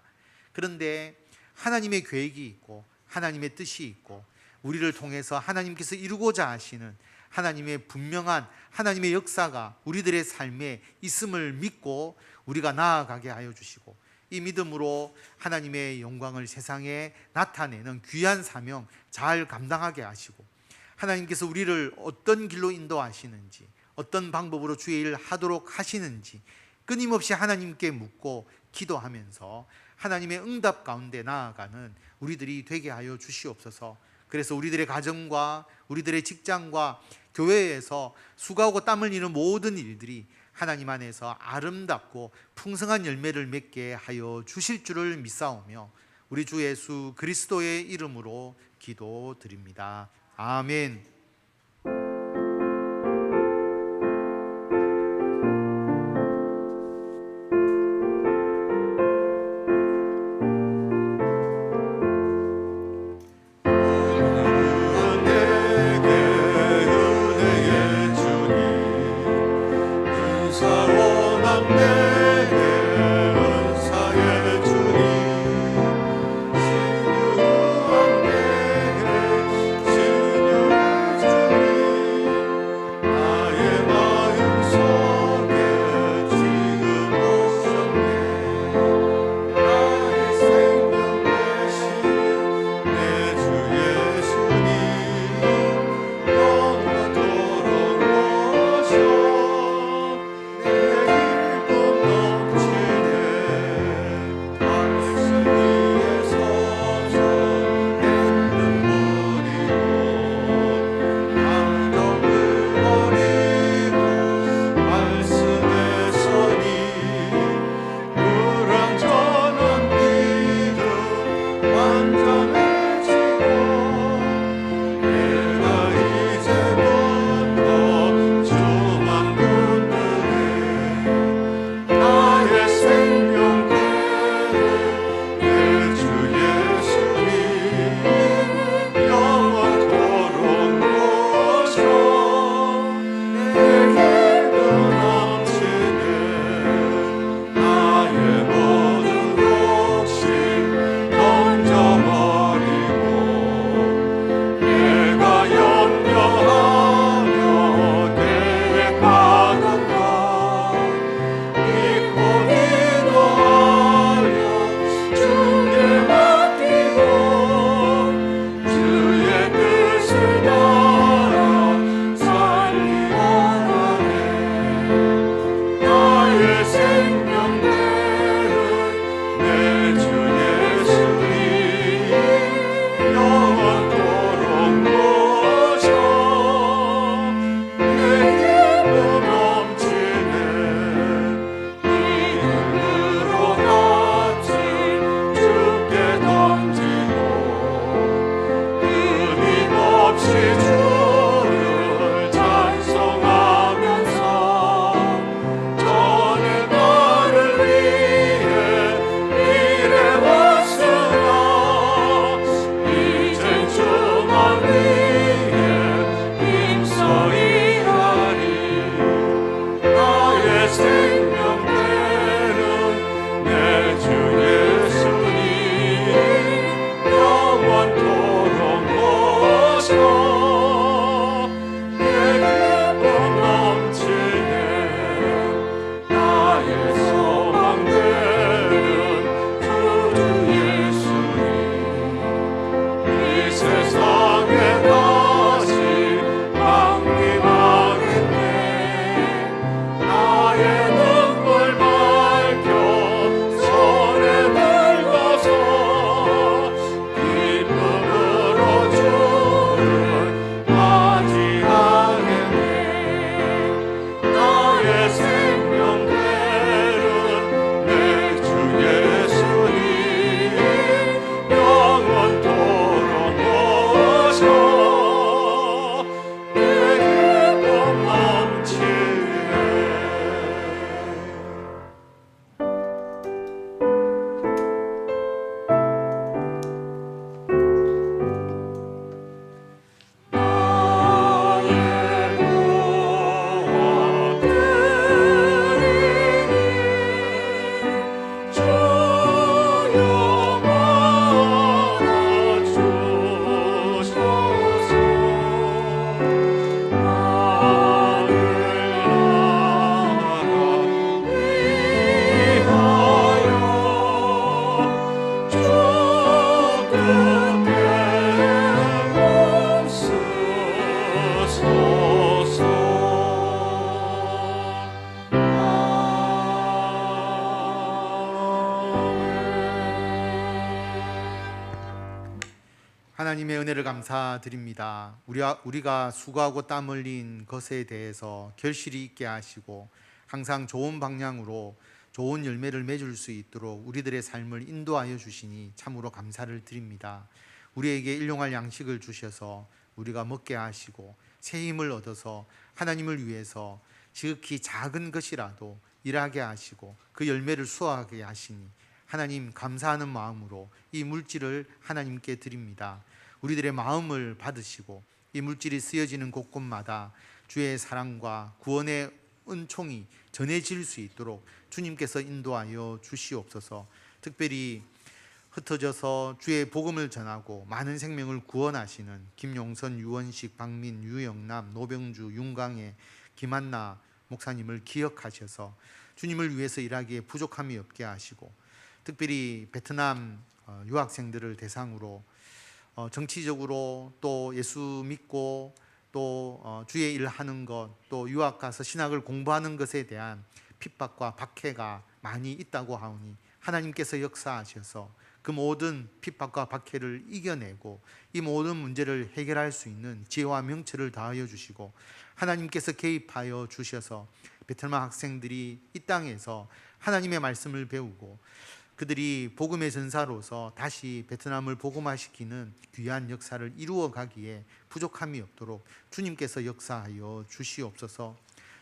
A: 그런데 하나님의 계획이 있고 하나님의 뜻이 있고 우리를 통해서 하나님께서 이루고자 하시는 하나님의 분명한 하나님의 역사가 우리들의 삶에 있음을 믿고 우리가 나아가게 하여 주시고, 이 믿음으로 하나님의 영광을 세상에 나타내는 귀한 사명 잘 감당하게 하시고, 하나님께서 우리를 어떤 길로 인도하시는지, 어떤 방법으로 주의 일을 하도록 하시는지 끊임없이 하나님께 묻고 기도하면서 하나님의 응답 가운데 나아가는 우리들이 되게 하여 주시옵소서. 그래서 우리들의 가정과 우리들의 직장과 교회에서 수고하고 땀을 흘리는 모든 일들이 하나님 안에서 아름답고 풍성한 열매를 맺게 하여 주실 줄을 믿사오며 우리 주 예수 그리스도의 이름으로 기도드립니다. 아멘. 하나님의 은혜를 감사드립니다. 우리가 수고하고 땀 흘린 것에 대해서 결실이 있게 하시고 항상 좋은 방향으로 좋은 열매를 맺을 수 있도록 우리들의 삶을 인도하여 주시니 참으로 감사를 드립니다. 우리에게 일용할 양식을 주셔서 우리가 먹게 하시고 새 힘을 얻어서 하나님을 위해서 지극히 작은 것이라도 일하게 하시고 그 열매를 수확하게 하시니 하나님 감사하는 마음으로 이 물질을 하나님께 드립니다. 우리들의 마음을 받으시고 이 물질이 쓰여지는 곳곳마다 주의 사랑과 구원의 은총이 전해질 수 있도록 주님께서 인도하여 주시옵소서. 특별히 흩어져서 주의 복음을 전하고 많은 생명을 구원하시는 김용선, 유원식, 박민, 유영남, 노병주, 윤강혜, 김한나 목사님을 기억하셔서 주님을 위해서 일하기에 부족함이 없게 하시고 특별히 베트남 유학생들을 대상으로 정치적으로 또 예수 믿고 또 주의 일을 하는 것, 또 유학 가서 신학을 공부하는 것에 대한 핍박과 박해가 많이 있다고 하오니 하나님께서 역사하셔서 그 모든 핍박과 박해를 이겨내고 이 모든 문제를 해결할 수 있는 지혜와 명철을 다하여 주시고 하나님께서 개입하여 주셔서 베트남 학생들이 이 땅에서 하나님의 말씀을 배우고 그들이 복음의 전사로서 다시 베트남을 복음화시키는 귀한 역사를 이루어 가기에 부족함이 없도록 주님께서 역사하여 주시옵소서.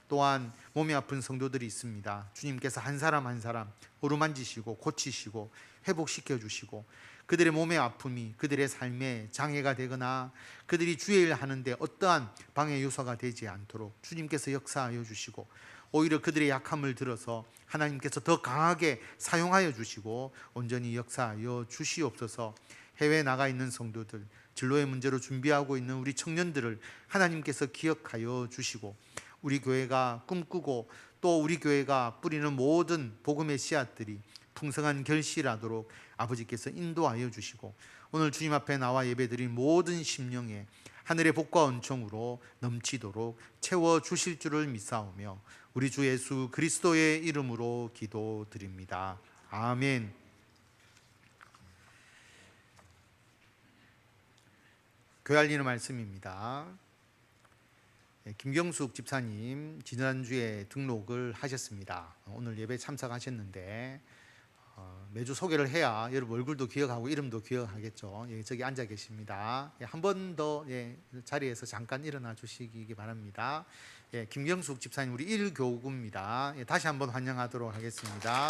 A: 또한 몸이 아픈 성도들이 있습니다. 주님께서 한 사람 한 사람 어루만지시고 고치시고 회복시켜 주시고 그들의 몸의 아픔이 그들의 삶에 장애가 되거나 그들이 주의 일을 하는데 어떠한 방해 요소가 되지 않도록 주님께서 역사하여 주시고 오히려 그들의 약함을 들어서 하나님께서 더 강하게 사용하여 주시고 온전히 역사하여 주시옵소서. 해외에 나가 있는 성도들, 진로의 문제로 준비하고 있는 우리 청년들을 하나님께서 기억하여 주시고 우리 교회가 꿈꾸고 또 우리 교회가 뿌리는 모든 복음의 씨앗들이 풍성한 결실하도록 아버지께서 인도하여 주시고 오늘 주님 앞에 나와 예배드린 모든 심령에 하늘의 복과 은총으로 넘치도록 채워 주실 줄을 믿사오며 우리 주 예수 그리스도의 이름으로 기도드립니다. 아멘. 교회 알리는 말씀입니다. 김경숙 집사님 지난주에 등록을 하셨습니다. 오늘 예배 참석하셨는데 매주 소개를 해야 여러분 얼굴도 기억하고 이름도 기억하겠죠. 저기 앉아 계십니다. 한 번 더 자리에서 잠깐 일어나 주시기 바랍니다. 김경숙 집사님 우리 1교구입니다. 다시 한번 환영하도록 하겠습니다.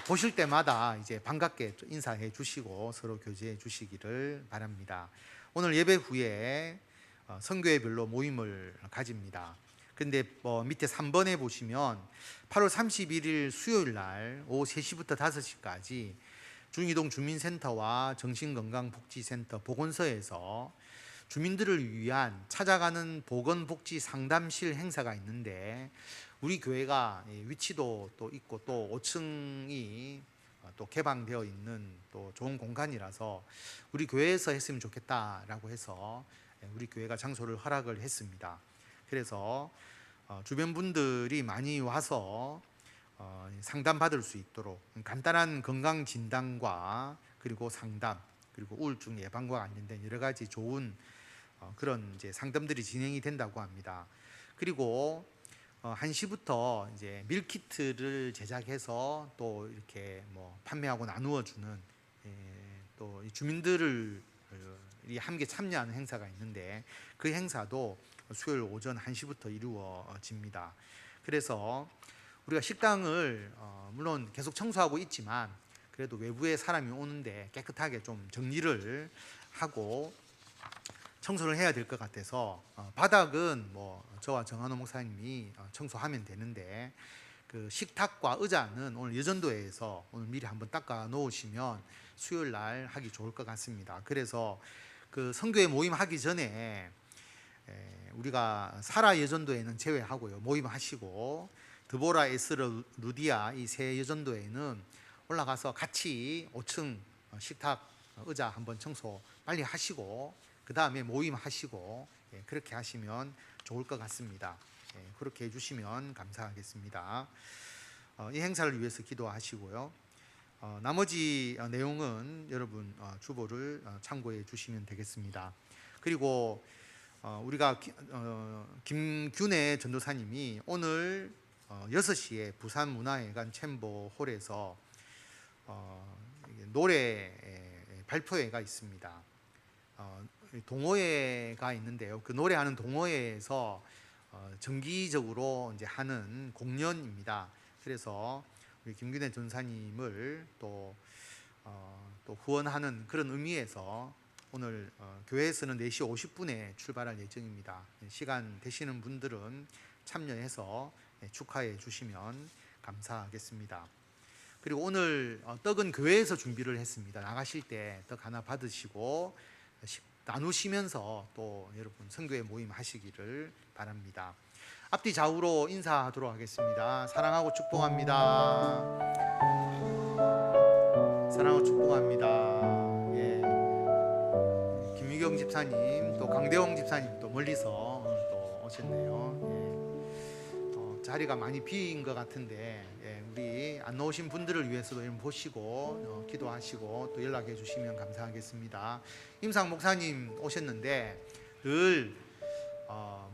A: 보실 때마다 이제 반갑게 인사해 주시고 서로 교제해 주시기를 바랍니다. 오늘 예배 후에 선교회별로 모임을 가집니다. 근데 밑에 3번에 보시면 8월 31일 수요일 날 오후 3시부터 5시까지 중이동 주민센터와 정신건강복지센터 보건소에서 주민들을 위한 찾아가는 보건복지 상담실 행사가 있는데 우리 교회가 위치도 또 있고 또 5층이 또 개방되어 있는 또 좋은 공간이라서 우리 교회에서 했으면 좋겠다라고 해서 우리 교회가 장소를 허락을 했습니다. 그래서 주변 분들이 많이 와서 상담받을 수 있도록 간단한 건강 진단과 그리고 상담 그리고 우울증 예방과 관련된 여러 가지 좋은 그런 이제 상담들이 진행이 된다고 합니다. 그리고 1시부터 이제 밀키트를 제작해서 또 이렇게 판매하고 나누어 주는 또 주민들을 함께 참여하는 행사가 있는데 그 행사도 수요일 오전 1시부터 이루어집니다. 그래서 우리가 식당을 물론 계속 청소하고 있지만 그래도 외부에 사람이 오는데 깨끗하게 좀 정리를 하고 청소를 해야 될 것 같아서 바닥은 저와 정한호 목사님이 청소하면 되는데 그 식탁과 의자는 오늘 여전도에서 오늘 미리 한번 닦아 놓으시면 수요일 날 하기 좋을 것 같습니다. 그래서 그 선교회 모임 하기 전에 우리가 사라 여전도에는 제외하고요 모임하시고 드보라 에스러 루디아 이 세 여전도에는 올라가서 같이 5층 식탁 의자 한번 청소 빨리 하시고 그 다음에 모임하시고 그렇게 하시면 좋을 것 같습니다. 그렇게 해주시면 감사하겠습니다. 이 행사를 위해서 기도하시고요. 나머지 내용은 여러분 주보를 참고해 주시면 되겠습니다. 그리고 우리가 김균애 전도사님이 오늘 6시에 부산 문화회관 챔버홀에서 노래 발표회가 있습니다. 동호회가 있는데요. 그 노래하는 동호회에서 정기적으로 이제 하는 공연입니다. 그래서 우리 김균애 전사님을 또 후원하는 그런 의미에서 오늘 교회에서는 4시 50분에 출발할 예정입니다. 시간 되시는 분들은 참여해서 축하해 주시면 감사하겠습니다. 그리고 오늘 떡은 교회에서 준비를 했습니다. 나가실 때 떡 하나 받으시고 나누시면서 또 여러분 선교회 모임 하시기를 바랍니다. 앞뒤 좌우로 인사하도록 하겠습니다. 사랑하고 축복합니다. 사랑하고 축복합니다. 예. 김유경 집사님, 또 강대홍 집사님 또 멀리서 또 오셨네요. 예. 자리가 많이 비인 것 같은데 우리 안 나오신 분들을 위해서도 이런 보시고 기도하시고 또 연락해 주시면 감사하겠습니다. 임상 목사님 오셨는데 늘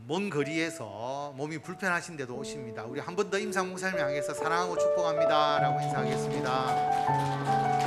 A: 먼 거리에서 몸이 불편하신데도 오십니다. 우리 한 번 더 임상 목사님을 향해서 사랑하고 축복합니다 라고 인사하겠습니다.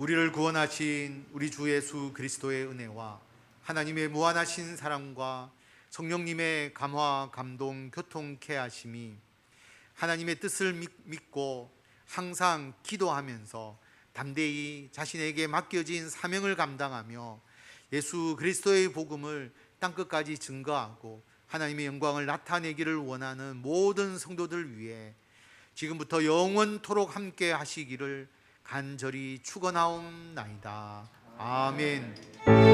A: 우리를 구원하신 우리 주 예수 그리스도의 은혜와 하나님의 무한하신 사랑과 성령님의 감화, 감동, 교통케 하심이 하나님의 뜻을 믿고 항상 기도하면서 담대히 자신에게 맡겨진 사명을 감당하며 예수 그리스도의 복음을 땅끝까지 증거하고 하나님의 영광을 나타내기를 원하는 모든 성도들 위해 지금부터 영원토록 함께 하시기를 간절히 축원하옵나이다. 아멘.